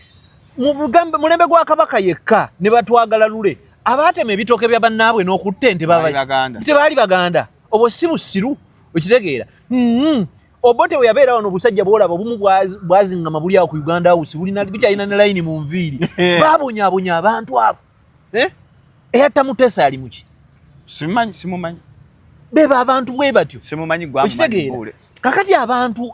mulembe gwa Kabaka yekka ne batwagala lule abaatema ebitooke bya bannaabwe n'okutta ente tebaali Baganda obwo si busiru okitegeera Obote we yabeera wano busajja bwolaba bumu bwazingama buli awo ku Uganda House bulina bikyalina ne line mu nviiri babonyabonya abantu abo Eyata Mutesa ali muki simumanyi beba abantu bwe batyo simumanyi gwamumanyi kakati abantu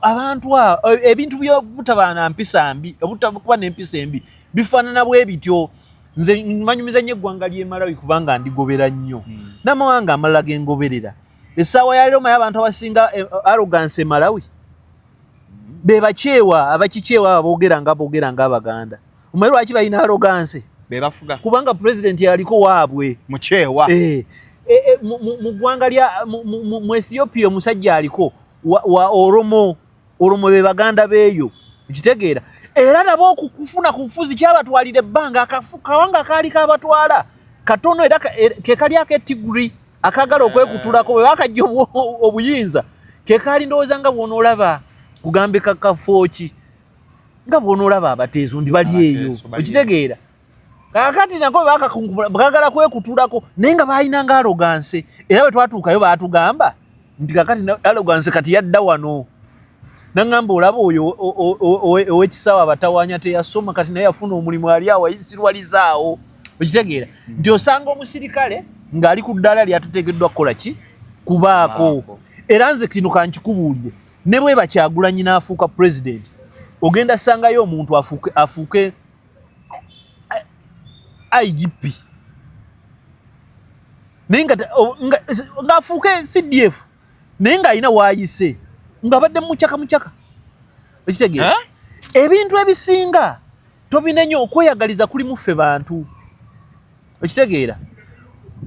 ebintu by'obutabana mpisa mbi obutakuba n'empisa embi bifaanana bwe bityo nze manyumiza nnyo eggwanga ly'e Malawi kubanga ndigobera nnyo n'amawanga amalala gengoberera essaawa ya leero abantu abasinga arrogance Malawi be bakyewa abakikyewa boogera nga Abaganda omanyi lwaki balina arrogance bebafuga kubanga president yaliko waabwe mukyewa mu ggwanga lya mu Ethiopia omusajja aliko wa Oromo be Baganda beeyo okitegeera era nabo okufuna ku bufuzi kyabatwalira ebbanga akawanga kaali kabatwala katono era ke kali ak'etiguri akagala okwekutulako bwe bakajja obuyinza ke kaali ndowooza nga bw'onoolaba kugambe kakafooki nga bw'onoolaba abateezo ndi bali eyo okitegeera kakati nako bakagala kwekutulako naye nga baalina nga arrogance era bwe twatuukayo baatugamba nti kakati arrogance kati yadda wano nangamba olaba oyo ow'ekisaawa abatawaanya teyasoma kati naye yafuna omulimu ali awo ayisirwalizaawo okitegeera nti osanga omusirikale ng'ali ku ddaala lyatateekeddwa kukola ki kubaako era nze kino kankikubuulire ne bwe Bakyagulanyi n'afuuka president ogenda sangayo omuntu afuuke IGP naye ng'afuuke CDF naye ng'alina waayise nga badde mukyaka ekitegeera ebintu ebisinga tobinenya okweyagaliza kuli muffe bantu ekitegeera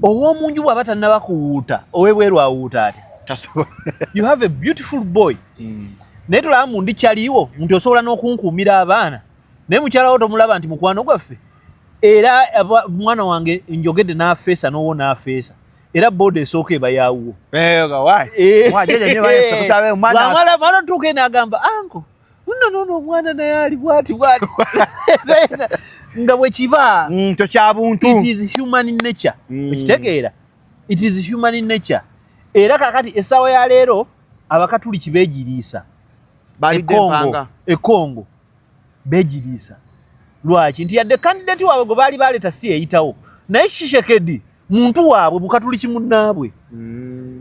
ow'omunju bw'aba tannaba kuwuuta ow'ebweru awuuta ate you have a beautiful boy naye tolaba mundi kyaliwo nti osobola n'okunkuumira abaana naye mukyalawo tomulaba nti mukwano gwaffe era mwana wange njogedde n'afeesa n'owo n'afeesa era boda esooka eba yaawuwo mwana tuuke n'agamba anko nono omwana naye ali bwati nga bwe kiba tokyabuntu it is human nature okitegeera it is human nature era kakati essaawa ya leero abakatuliki beegiriisa ekongo beegiriisa lwaki nti yadde kandidati waabwe gwe baali baleeta si eyitawo naye Tshisekedi muntu waabwe bukatuliki munnaabwe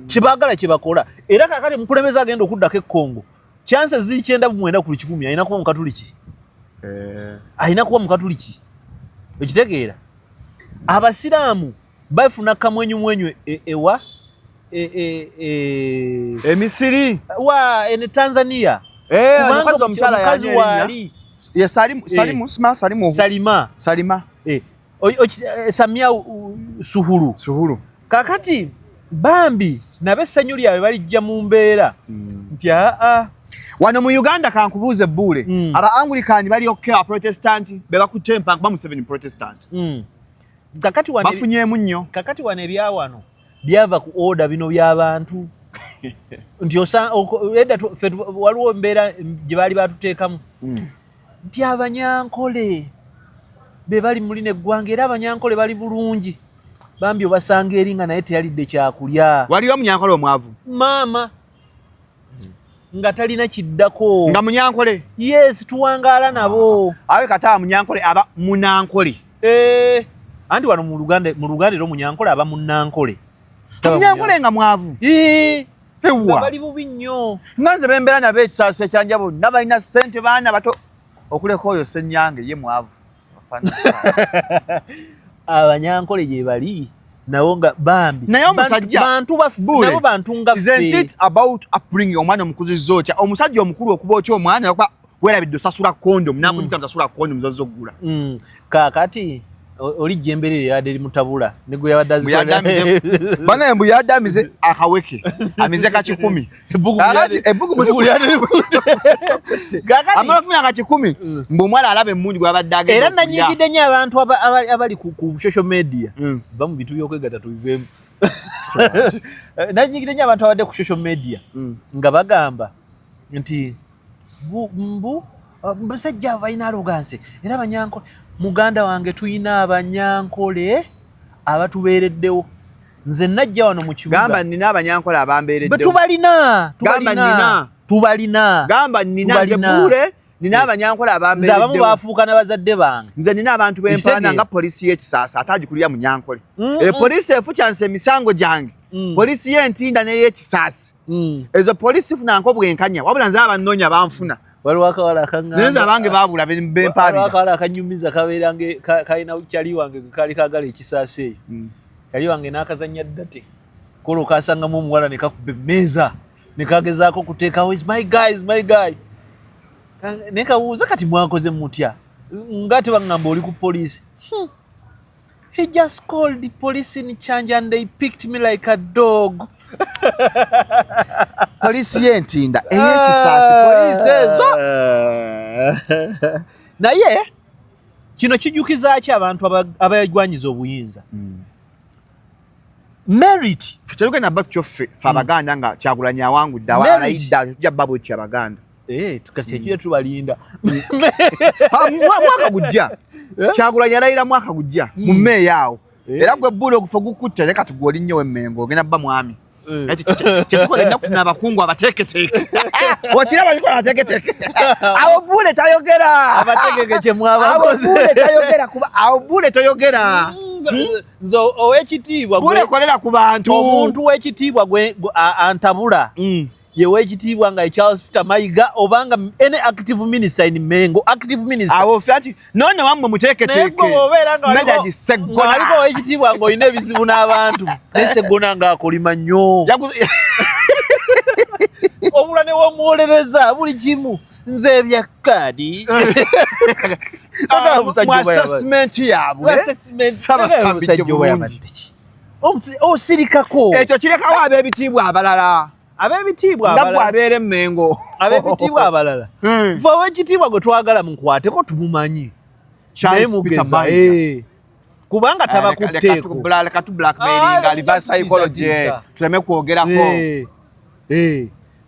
kyebaagala kyebakola era kakati mukulembeza agenda okuddako ekongo chances ziri 9/10 alina kuba mukatuliki alina kuba mukatuliki okitegeera abasiraamu bafuna kamwenyumwenyu ewa Emisiri ene Tanzania omukazi omukyala wali Salima Samia Suhuru kakati bambi nabe essanyu lyabwe balijja mu mbeera nti wano mu Uganda kankubuuze Buule aba Anglican bali okay Protestant be bakutte empanga ba Museveni Protestant kakati wane bafunyeemu nnyo kakati wane ebya wano byava ku order bino by'abantu nti waliwo mbeera gye baali batuteekamu nti Abanyankole be bali muline eggwanga era abanyankole bali bulungi bambi obasanga eringa naye teyalidde kyakulya waliyo munyankole omwavu maama nga talina kiddako nga munyankole yes tuwangaala nabo awe kata munyankole aba munankole anti wano mu Luganda ero munyankole aba munankole munyankole nga mwavu ewa bali bubi nnyo nganze bembera nabe ekisasa ekyanjabo nabalina ssente baana bato okuleka oyo Ssenyange ye mwavu abanyankole gye bali nawo nga bambi naye omusajja nabo bantu nga isn't it about upbringing omwana omukuzizo otya omusajja omukulu okuba otya omwana okuba werabidde osasula kondom nakudika ntasula kondom zozo ogula kakati oli jemberere yadde eri mutabula nego yabadde bana embu yadamize akaweke amize ka 10 ebugu amafuna ka 10 mbu mwala alabe mungi gwabadde agenda era nanyigide nya abantu abali ku social media bamu bitu byokwegatta tubivemu nanyigide nya abantu abadde ku social media nga bagamba nti mbu musajja bayina aluganse era abanyankole muganda wange tuyina abanyankole abatubeereddewo nze najja wano mu kibuga gamba nina abanyankole abambeereddewo tubalina gamba nina zebule nina abanyankole abambeereddewo abamu baafuuka n'abazadde bange nze nina abantu b'empaana nga polisi y'ekisaasa atagikulira munyankole polisi efukyansa emisango gyange polisi y'entinda n'ey'ekisaasi ezo polisi funanko bwenkanya wabula nze abannoonya banfuna waliwo akawala akangamba nenza abange babula bempabira akawala akanyumiza kabeerange kalina kyali wange kali kagala ekisaasi eyo kyali wange n'akazanya ddate kolo kasangamu omuwala ne kakubba emmeeza ne kagezaako kuteekawo my guy ne kabuuza kati mwakoze mutya nga tebaŋŋamba oli ku poliisi he just called the police in Chanja and they picked me like a dog polisi y'entinda ey'ekisaasi polisi ezo naye kino kijjukiza ki abantu abayagwanyiza obuyinza merit tetugenda bakyo ffe abaganda nga Kyagulanyi awangudde awalayidda tujja babo ki abaganda tukati ekire tubalinda mwaka gujja Kyagulanyi alayira mwaka gujja mu mmeeya awo era gwe bbula okufa gukutte reka tugwoli nnyo w'emmengo ogenda bba mwami kyetukola ennaku zino abakungu abateeketeeke okiraba kikola abateeketeeke awo bbule tayogera abategeke kyemwabakoze awo bbule toyogera nze ow'ekitiibwa bbule kolera ku bantu omuntu w'ekitiibwa antabula ye w'ekitiibwa nga Charles Peter Mayiga obanga any active minister in Mengo active minister awo fati none wamwe muteeketeeke meja giseggona aliko ow'ekitiibwa ng'olina ebizibu n'abantu neseggona ng'akolima nnyo obula ne wamuwolereza buli kimu nze ebyakkaadi mu assessment yaabwe Ssaabasambijja bulungi osirikako ekyo kirekawo ab'ebitiibwa abalala ab'ebitiibwa ndabwe abeera emmengo ab'ebitiibwa abalala fe ow'ekitiibwa gwe twagala munkwateko tumumanyi naye mugeza kubanga tabakutteeko katublackmailinga reverse psychology tuleme kwogerako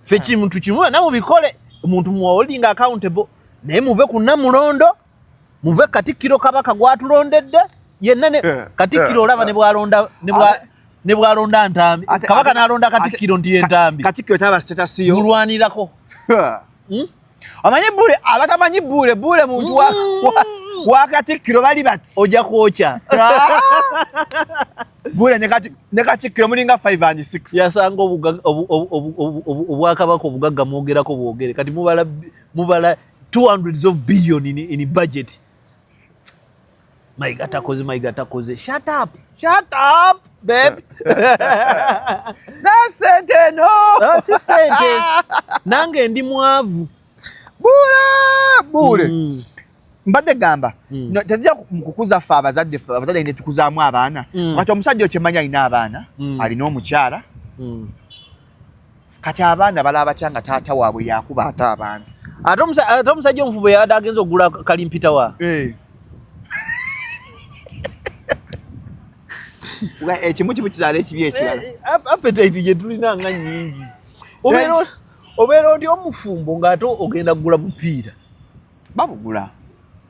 fe kimuntu kimu na mubikole omuntu muholding accountable naye muve ku Namulondo muve Katikkiro Kabaka gwatulondedde yenna ne Katikkiro olaba ne bwalonda Ntambi Kabaka n'alonda Katikkiro nti yentambi Katikkiro taba status yo mulwanirako amanyi bbule abatamanyi bbule muntu wa Katikkiro bali bati ojja kwokya bbule ne Katikkiro mulinga 5 and 6 yasanga obwakabaka obugagga mwogerako bwogere kati mubala 200 of billion in budget Mayiga takoze shut up babe sente no si sente nange ndi mwavu bbule mbadde gamba tetujja mukukuza ffe abazadde ne tukuzaamu abaana kati omusajja okyemmanyi alina abaana alina omukyala kati abaana balaba batya nga taata waabwe yakuba ate abaana ate omusajja omufu bwe yabadde agenza okugula kalimpita wa ekimu kizaala ekibi ekirala appetite gye tulina nga nnyingi obeera oti omufumbo ng'ate ogenda kugula mupiira babugula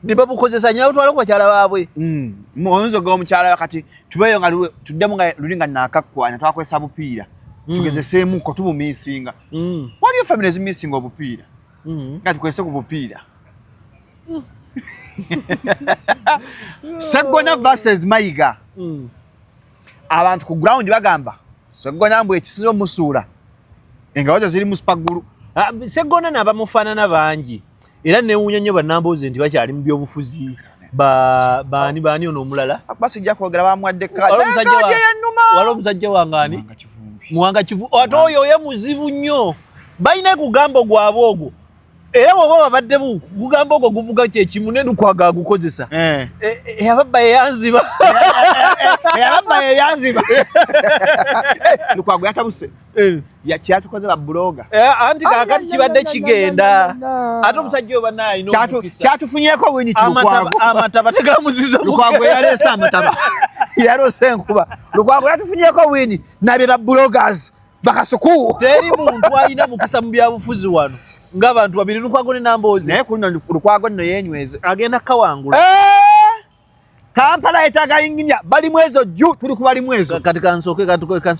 Ndibabukozesa nyina utwala kwa kyala babwe. Oyinza go mukyala kati tubeyo nga tuddemu nga lulinga nakakwana twakwesa bupiira. Tugezeseemu ko tubumisinga. Waliyo families missing obupiira. Nga tukwese ku bupiira. Seggona versus Mayiga. Abantu ku ground bagamba Seggona mbwe ekisizo musuula. Engawaza ziri mu spagulu. Seggona nabamufaanana bangi. Era newunya nnyo bannamboozi nti bakyali mu byobufuzi. Bani ono omulala. Basijja kwogera bamwadde kadi. Waliwo omusajja wangaani. Muwanga Kivu. Ate oyo ye muzibu nnyo. Balina kugamba gwabwe ogwo. Era bw'oba babaddemu gugamba ogwo guvuga kyekimu ne Lukwago agukozesa. Ababba yeyanziba. Ababba yeyanziba. Lukwago yatabuse. Kyatukoze ba bloga. Anti kakati kibadde kigenda. Ate omusajja oba naye kyatufunyeko wini Lukwago. Amataba tegamuziza Lukwago yalese amataba. Yarose enkuba. Lukwago yatufunyeko wini nabe ba bloggers. Bakasuku. Teri muntu alina mukisa mu byabufuzi wano. Ng'abantu babiri Lukwago ne Nambooze. Naye kuno Lukwago nno yenyweze. Agenda kawangula. Kampala etagayinginya bali mwezo jju tuli ku bali mwezo. Kati kansoke.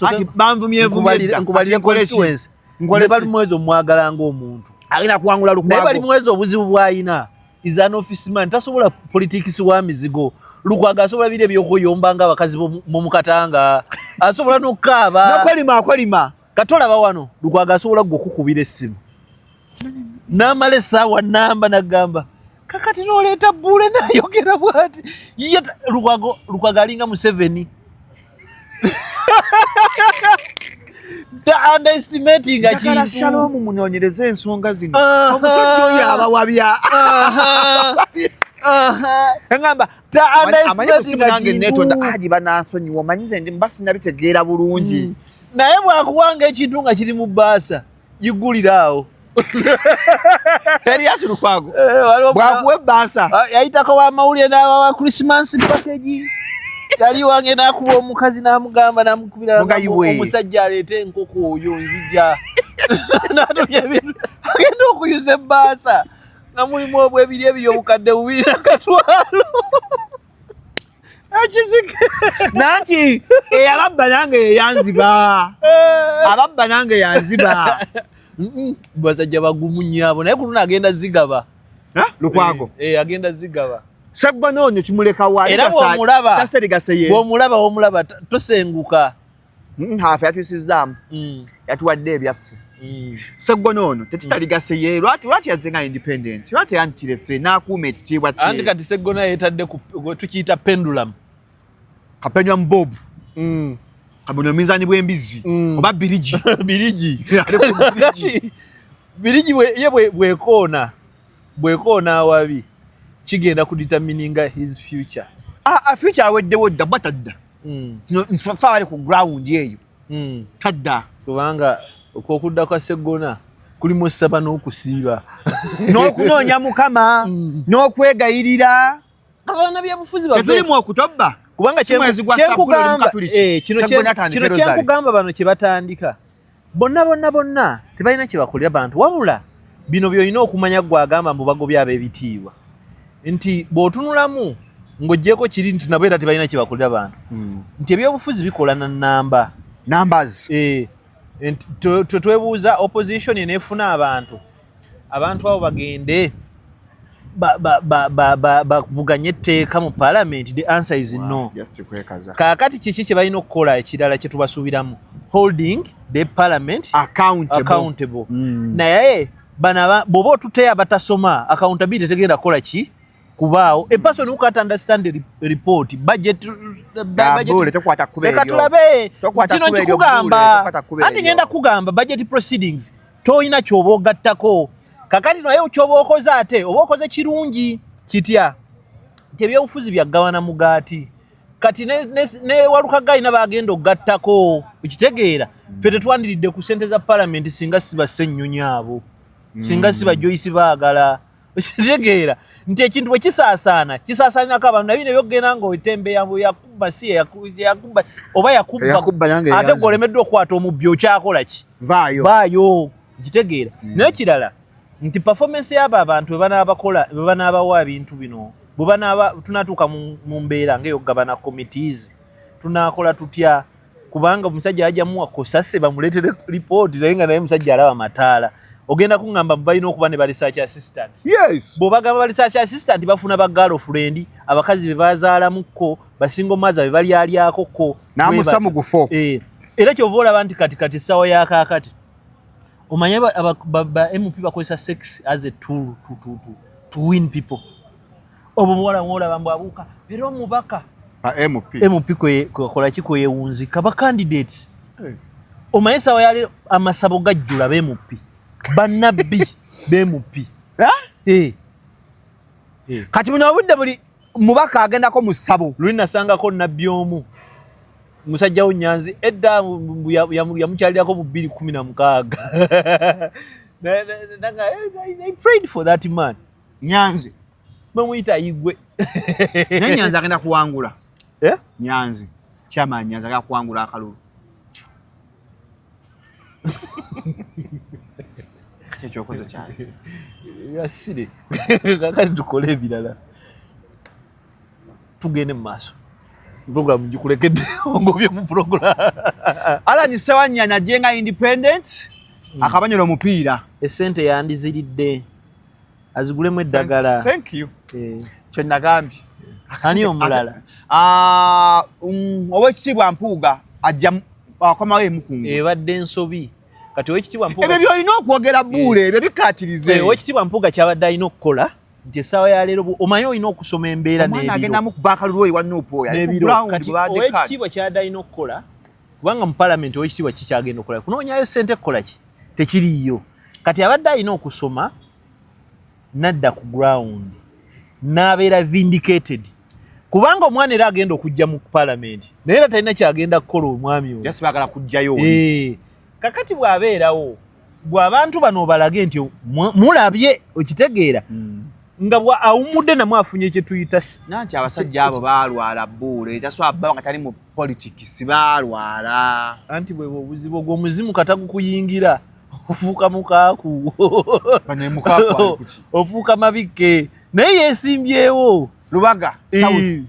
Ati banvumye nkubalire constituency. Ngole bali mwezo mwagala ng'omuntu. Alina kuwangula Lukwago. Naye bali mwezo obuzibu bw'ayina. Is an officeman tasobola politics wa mizigo. Lukwago asobola bire by'okuyomba nga abakazi mu Katanga. Asobola n'okukaaba. Nokolima. Katolaba wano Lukwago asobola okukubira essimu. N'amala essaawa namba n'agamba kakati n'oleeta Buule n'ayogera bw'ati. Lukwago alinga Museveni. Ta underestimating a kintu. Shalom munoonyereze ensonga zino. Omusajja oyo abawabya. Engamba ta underestimating a kintu. Netonda aji banansonyiwa omanyize ndi mbasina bitegeera bulungi. Naye bwakuwanga ekintu nga kiri mu bbaasa yiguliraawo. Erias Lukwago. Bwakuwa ebbaasa. Yayitako wamawulire n'awa Christmas package. Yali wange n'akuba omukazi n'amugamba n'amukubira omusajja aleete enkoko oyo nzija. N'atumya ebintu. Agenda okuyuza ebbaasa. Nga mulimu obwebiri ebiri obukadde 2 Akizike. Nanti ababba nange yeyanziba. Ababba nange yanziba. Basajja bagumu nnyabo naye kuno agenda zigaba. Lukwago. Agenda zigaba. Seggona ono kimuleka wali bw'omulaba tosenguka. Hafu yatwisizaamu. Yatuwadde ebyaffe. Seggona ono tekitaligase ye lwaki yazze nga independent. Lwaki yankirese n'akuuma ekitiibwa kye. Anti kati Seggona yeetadde tukiyita pendulum. Kapendulum bob. Kabuno mizani bw'embizzi. Oba birigi. Birigi bwekoona awabi. Kigenda kudetermininga his future. Future aweddewo dda batadda. Nfa bali ku ground eyo. Tadda. Kubanga okukudda kwa Seggona kulimu essaba n'okusiiba. N'okunoonya Mukama, n'okwegayirira. Abaana byabufuzi baffe. Tetulimu okutobba. Kubanga kino kyenkugamba bano kye batandika. Bonna tebalina kye bakolera bantu. Wabula bino by'olina okumanya gwagamba mbu bagobye ab'ebitiibwa. Nti bw'otunulamu ng'oggyeko kiri nti nabo era tebalina kye bakolera bantu. Nti ebyobufuzi bikola na namba. Numbers. Twebuuza opposition eneefuna abantu abo bagende bavuganye etteeka mu parliament. The answer is no. Kaakati kiki kye balina okukola ekirala kye tubasuubiramu? Holding the parliament accountable. Naye bw'oba otuteya batasoma accountability tegenda kukola ki? Kubaawo a person who can't understand the report budget tulabe kino kikugamba anti ngenda kugamba budget proceedings toyina kyoba ogattako. Kakati naye kyoba okoze ate oba okoze kirungi kitya nti ebyobufuzi byaggawana mugaati. Kati ne Walukagayina bagenda ogattako okitegeera. Ffe tetwandiridde ku ssente za parliament singa siba Ssennyonyi abo singa siba Joyce baagala. Okitegeera nti ekintu bwe kisaasaanako abantu nabyo ne byogenda ng'otembe yakuba si yakuba oba yakubba ate gwolemeddwa okukwata omubbi okyakola ki? Vaayo. Okitegeera. Naye kirala nti performance y'abo abantu bwe banaabawa ebintu bino bwe banaaba tunatuuka mu mbeera ng'eyokugabana committees tunaakola tutya kubanga omusajja ajjamuwa kosase bamuleetere report naye nga naye musajja alaba mataala ogenda kuŋŋamba balina okuba ne ba research assistant. Yes. Bw'obagamba ba research assistant bafuna ba girlfriend abakazi be bazaalamuko basingo maza be balyalyako ko n'amusamu gufo. Era kyova olaba nti kati essawa ya kaakati omanye ba MP bakozesa sex as a tool to win people. Obwo muwala olaba mbu abuuka era omubaka MP kola ki kweyewunzika ba candidates. Omanye essawa yali amasabo gajjula ba MP banabbi bemupi kati muno obudde buli mubaka agendako mu ssabo luli nasangako nabbi omu musajja wo Nyanzi edda yamukyalirako mu 2016 I prayed for that man Nyanzi bamuyita Igwe naye Nyanzi agenda kuwangula Nyanzi chairman Nyanzi agenda kuwangula akalulu kyekoze cyane yasire kakati tukole ebirala tugende mu maaso program gikulekedde ngobye mu program Alan Sewanyana jenga independent akabanyolo mupiira esente yandiziridde azigulemu eddagala. Thank you kye nagambye ani omulala owekitiibwa Mpuuga ajja akomawo emukungu ebadde ensobi kati owekitiibwa Mpuuga ebyo byolina okwogera Buule ebyo bikkaatirize owekitiibwa Mpuuga kyabadde alina okukola nti essaawa ya leero omanyi olina okusoma embeera n'ebiro agendamu kuba akalulu oyo wa Nuupu owekitiibwa kyabadde alina okukola kubanga mu palamenti owekitiibwa kikyagenda okukola kunoonyayo ssente kukola ki tekiriyo kati abadde alina okusoma nadda ku ground n'abeera vindicated kubanga omwana era agenda okujja mu palamenti naye era talina kyagenda kukola omwami oyo yasibagala kujjayo kakati bw'abeerawo bw'abantu bano balage nti mulabye okitegeera nga bwa awumudde namwe afunye kye tuyita nanti abasajja abo baalwala Buule taswa baba nga tali mu politics baalwala anti bwe obuzibu ogw'omuzimu katagukuyingira ofuuka mukaaku ofuuka mabikke naye yeesimbyewo Lubaga South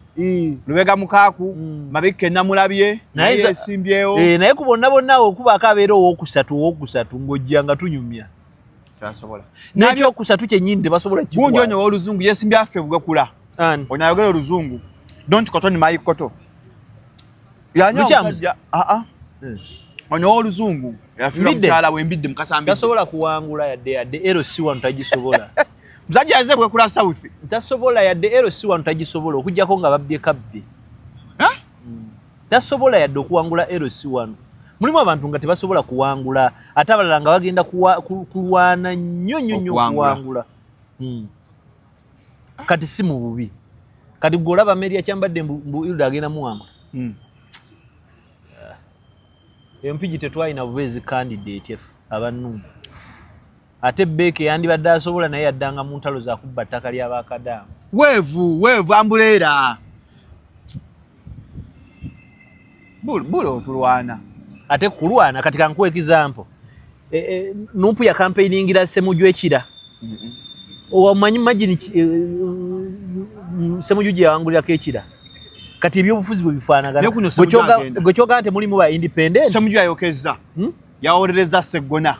Lubega mukaaku mabikke namulabye naye yeesimbyewo naye ku bonna okubaako abeera owokusatu ng'ojja nga tunyumya tasobola nakyo okusatu kyennyini tebasobola gundi onyo w'oluzungu yeesimbye affe bugakula onyo ayogera oluzungu don't cotton my cotton yanyomusajja onyo w'oluzungu yafiira mukyala wembidde mukasambidde tasobola kuwangula yadde LC wano tagisobola musajja yazze bwekula South tasobola yadde LC wano tagisobola okujjako nga babbye kabbe tasobola yadde okuwangula LC wano mulimu abantu nga tebasobola kuwangula ate abalala nga bagenda kulwana nnyo okuwangula kati si mu bubi kati gwe olaba Meria Kyambadde mbu Hilda agenda muwangula empigi tetwalina bubeezi candidate abanungi ate Beeke yandibadde asobola naye yaddanga mu ntalo za kubba ttaka ly'abakadaamu weevu ambuleera Buule otulwana ate kulwana kati kankuwa example Nuupu ya campaigningira Ssemujju Ekira omanyi imagine Ssemujju gye yawangulirako Ekira kati ebyobufuzi bwe bifaanagana gwe kyogaa nti mulimu ba independent Ssemujju yayokezza yawolereza Sseggona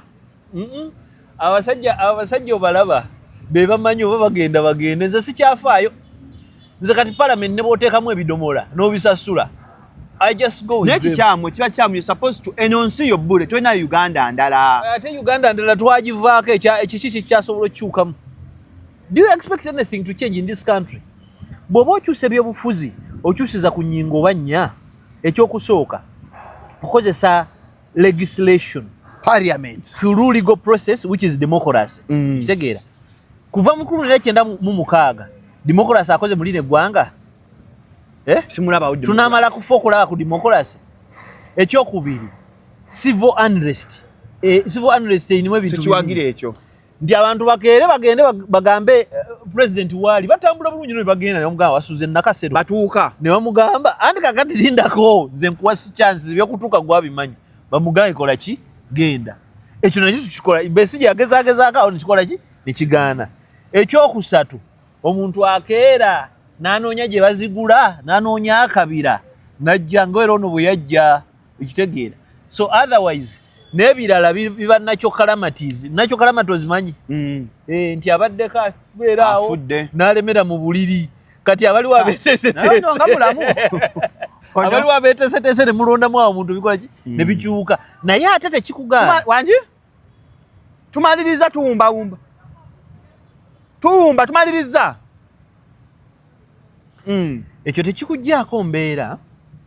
abasajja obalaba be bamanyi oba bagenda nze sikyafaayo nze kati palamenti ne booteekamu ebidomola n'obisasula I just go with them. Kiba kyamu you're supposed to enonce your Buule tolina Uganda ndala ate Uganda ndala twagivaako ekiki kyasobola okukyukamu. Do you expect anything to change in this country? Bw'oba okyusa ebyobufuzi okyusiza ku nnyingo oba nnya ekyokusooka okozesa legislation parliament through legal process which is democracy. Kitegeera kuva mu 1996 democracy akoze mu lino eggwanga simulaba tunamala kufa okulaba ku democracy. Ekyokubiri civil unrest inimu ebintu kiwagira ekyo nti abantu bakeere bagende bagambe president waali batambula bulungi no bagenda ne bamugamba wasuze nakasero batuuka ne bamugamba anti kakati lindako nze nkuwa chance byokutuuka gwabimanyi bamugaye kola ki genda ekyo nakyo tukikola Besigye yagezaako awo nikikola ki nekigaana. Ekyokusatu omuntu akeera n'anoonya gye bazigula n'anoonya akabira najja ng'era ono bwe yajja ekitegeera. So otherwise n'ebirala biba nakyo calamity ozimanyi nti abaddeko abeera awo n'alemera mu buliri kati abaliwo abaliwo abeeteeseteese ne mulondamu awo omuntu bikola ki ne bikyuka naye ate tekikugaana wangi tumaliriza tuwumbawumba tumaliriza ekyo tekikuggyako mbeera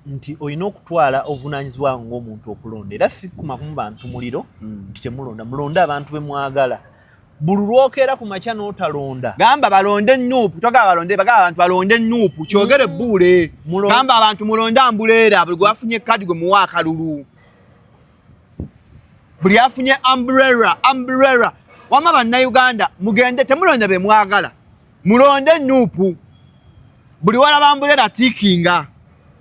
nti olina okutwala obuvunaanyizibwa ng'omuntu okulonda era si kumakumu bantu muliro nti temulonda mulonde abantu be mwagala buli lwokeera ku makya n'otalonda gamba balonde ennuupu togaba balonde bagaba abantu balonde ennuupu kyogere bbuule gamba abantu mulonde ambuleera buli gwe wafunye kadi gwe muwa akalulu buli afunye umbrella wama bannayuganda mugende temulonde be mwagala mulonde ennuupu buli walaba ambuleera tiikinga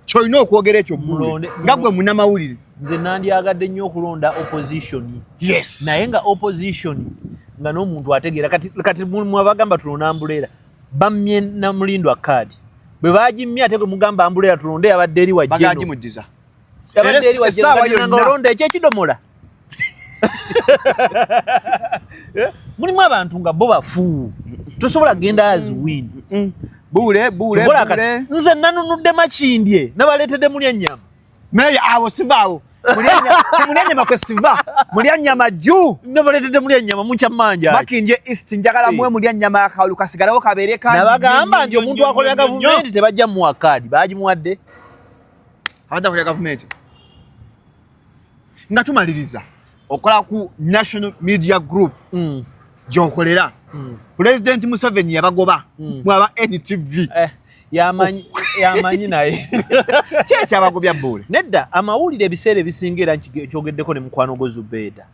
kyolina okwogera ekyo bbuule nga gwe munnamawulire nze nandyagadde nnyo okulonda opposition yes naye nga opposition nga n'omuntu ategeera kati mwabagamba tulonda ambuleera bammye namulindwa kaadi bwe bagimmye ate gwe mugamba ambuleera tulonde yabadde eri wajjemuddiza yabadde eri wajjeno olonda ekyekidomola mulimu abantu nga bo bafu tosobola kugenda as win bule nze nanunudde makindye nabaleetedde mulya ennyama meya awo sivaawo mulya ennyama kwe siva mulya ennyama jju nabaleetedde mulya ennyama mukyamanja makinje east njagala muwe mulya ennyama yakawulu kasigalawo kabeere kandi nabagamba nti omuntu akolera gavumenti tebajja muwa kaadi bagimuwadde abadde gavumenti nga tumaliriza okola ku National Media Group gy'okolera President Museveni yabagoba mwaba NTV yamanyi naye kyeki abagobya bbuule nedda amawulire ebiseera ebisinga era kyogeddeko ne mukwano gwo Zubeida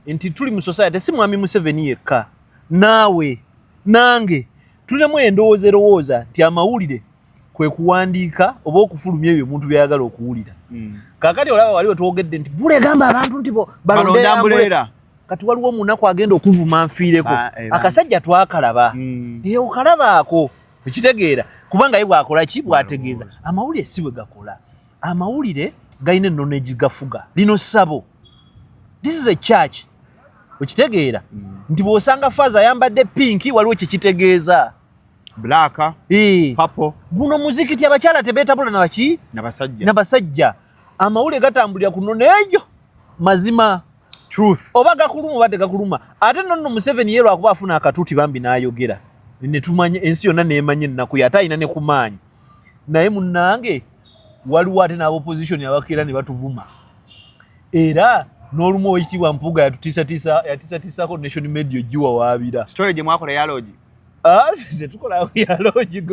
nti tuli mu society si mwami Museveni yekka naawe nange tulinamu endowooza erowooza nti amawulire kwe kuwandiika oba okufulumya ebyo omuntu byayagala okuwulira kakati olaba waliwo twogedde nti bule gamba abantu nti balonde ambuleera kati waliwo omunaku agenda okuvuma nfiireko akasajja twakalaba okalabaako ekitegeera kubanga ye bwakola ki bwategeeza amawulire si bwe gakola amawulire galina ennono egigafuga lino ssabo this is a church okitegeera nti bw'osanga faaza ayambadde pinki waliwo kyekitegeeza black purple guno muzikiti abakyala tebeetabula nabaki nabasajja amawulire gatambulira ku nnono egyo mazima truth oba gakuluma oba tegakuluma ate nno Museveni ye lwakuba afuna akatuuti bambi n'ayogera ne tumanya ensi yonna neemanya ennaku ye ate alina ne kumaanyi naye munnange waliwo ate n'abaopposition abakeera ne batuvuma era n'olumu owekitiibwa Mpuuga yatiisatiisako Nation Media ogiwawaabira story gye mwakola ya lodge ze tukola ya lodge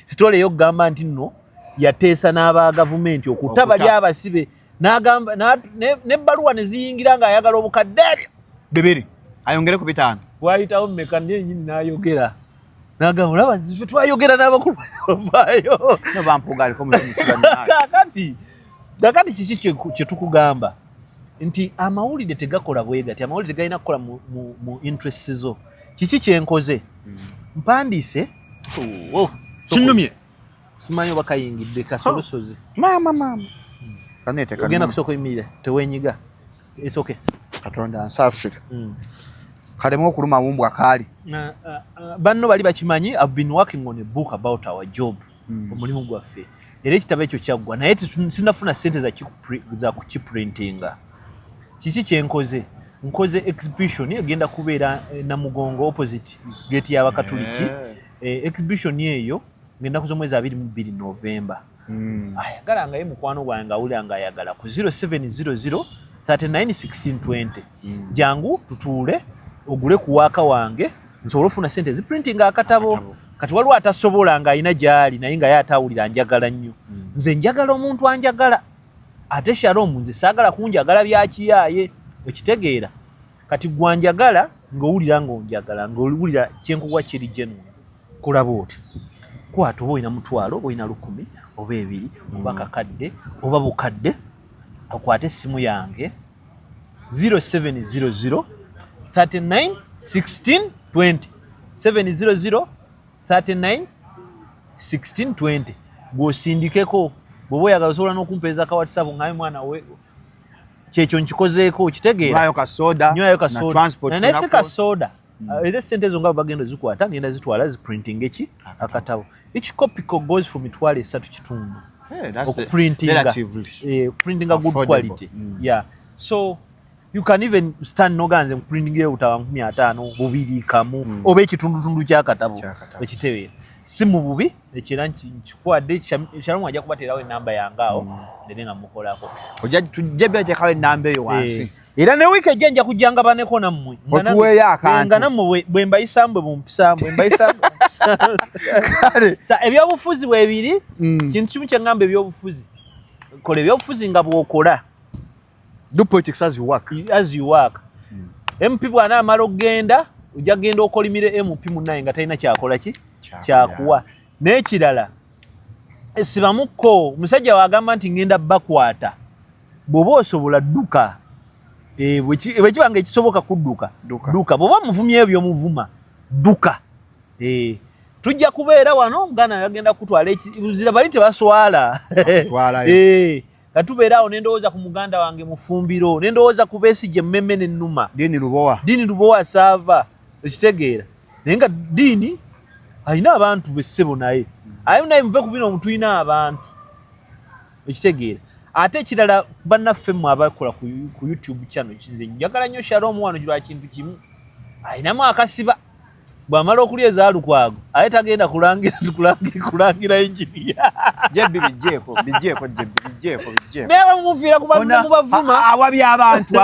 story ey'okugamba nti nno yateesa n'aba gavumenti okutta bali abasibe n'agamba n'ebbaluwa ne ziyingira ng'ayagala obukadde bibiri ayongere ku 5 wayitawo mmeka nyenyini n'ayogera n'agamba olaba nzife twayogera n'abakulu bavaayo Bampuuga aliko kakati kiki kye tukugamba nti amawulire tegakola bwe gati amawulire tegalina kukola mu interests zo kiki kyenkoze mpandiise kinnumye simanyi oba kayingidde kasolosozi mama ogenda kusooka oyimirire teweenyiga it's okay katonda nsaafire kalemu okuluma wumbwa kaali banno bali bakimanyi I've been working on a book about our job omulimu gwaffe era ekitabo ekyo kyaggwa naye sinafuna ssente za kukiprintinga kiki kyenkoze nkoze exhibition egenda kubeera Namugongo opposite gate y'Abakatuliki exhibition eyo ngenda kuza omwezi 22 November ayagala nga ye mukwano gwange awulira nga ayagala ku 0700 391620 jangu tutuule ogule ku waaka wange nsobole ofuna ssente eziprintinga akatabo kati waliwo atasobola nga alina gyali naye nga ye atawulira njagala nnyo nze njagala omuntu anjagala ate Shalom nze saagala kunjagala byakiyaaye okitegeera kati gwanjagala ng'owulira ng'onjagala ng'owulira kyenkuwa kiri gyenwe kulaba oti kwata oba olina mutwalo oba olina 10 oba 2 oba kakadde oba bukadde okwate essimu yange 0700 39 1620 700 39 1620 gw'osindikeko bw'oba oyagala osobola n'okumpeeza ka WhatsApp ngaye mwana we kyekyo nkikozeeko kitegeera nywayo kasoda na transport naye si kasoda era sente ezo nga bagenda zikwata ngenda zitwala ziprinting eki akatabo each copy goes for mitwalo 3 kitundu printinga good quality yeah so you can even stand noganze printing ye utawa 500 bubiri kamu oba ekitundu kyakatabo ekitebeera si mu bubi ekira nkikwadde Shalom ajja kubaterawo enamba yangaawo ndenga mukolako ojja tujjebya kyekawe enamba eyo wansi era ne week ejja kujjanga baneko nammwe otuweeyo akantu nga nammwe bwe mbayisambwe bumpisambwe mbayisambwe kale sa ebyobufuzi bwebiri kintu kimu kyangamba ebyobufuzi kola ebyobufuzi nga bwokola do politics as you work MP bwana amalo genda ojja genda okolimire MP munaye nga talina kyakola ki kyakuwa n'ekirala esibamuko omusajja wagamba nti ngenda bakwata bw'oba osobola dduka bwekibanga ekisoboka kudduka dduka bw'oba muvumye ebyo muvuma dduka tujja kubeera wano ngana yagenda kutwala ekizira bali tebaswala katubeera awo nendowooza ku muganda wange mufumbiro nendowooza ku Besigye mmemme n'ennuma Dini Lubowa saava ekitegeera naye nga Dini ayina abantu bessebo naye ayo naye muve ku bino omutuyina abantu ekitegeera ate ekirala bannaffe mmwe abakola ku YouTube channel kinze njagala nnyo Shalom wano jula kintu kimu ayinamu akasiba bw'amala okulya ezaalukwago aye tagenda kulangira enjiriya jebbi bijjeeko naye abamufiira ku bantu mubavuma awabya abantu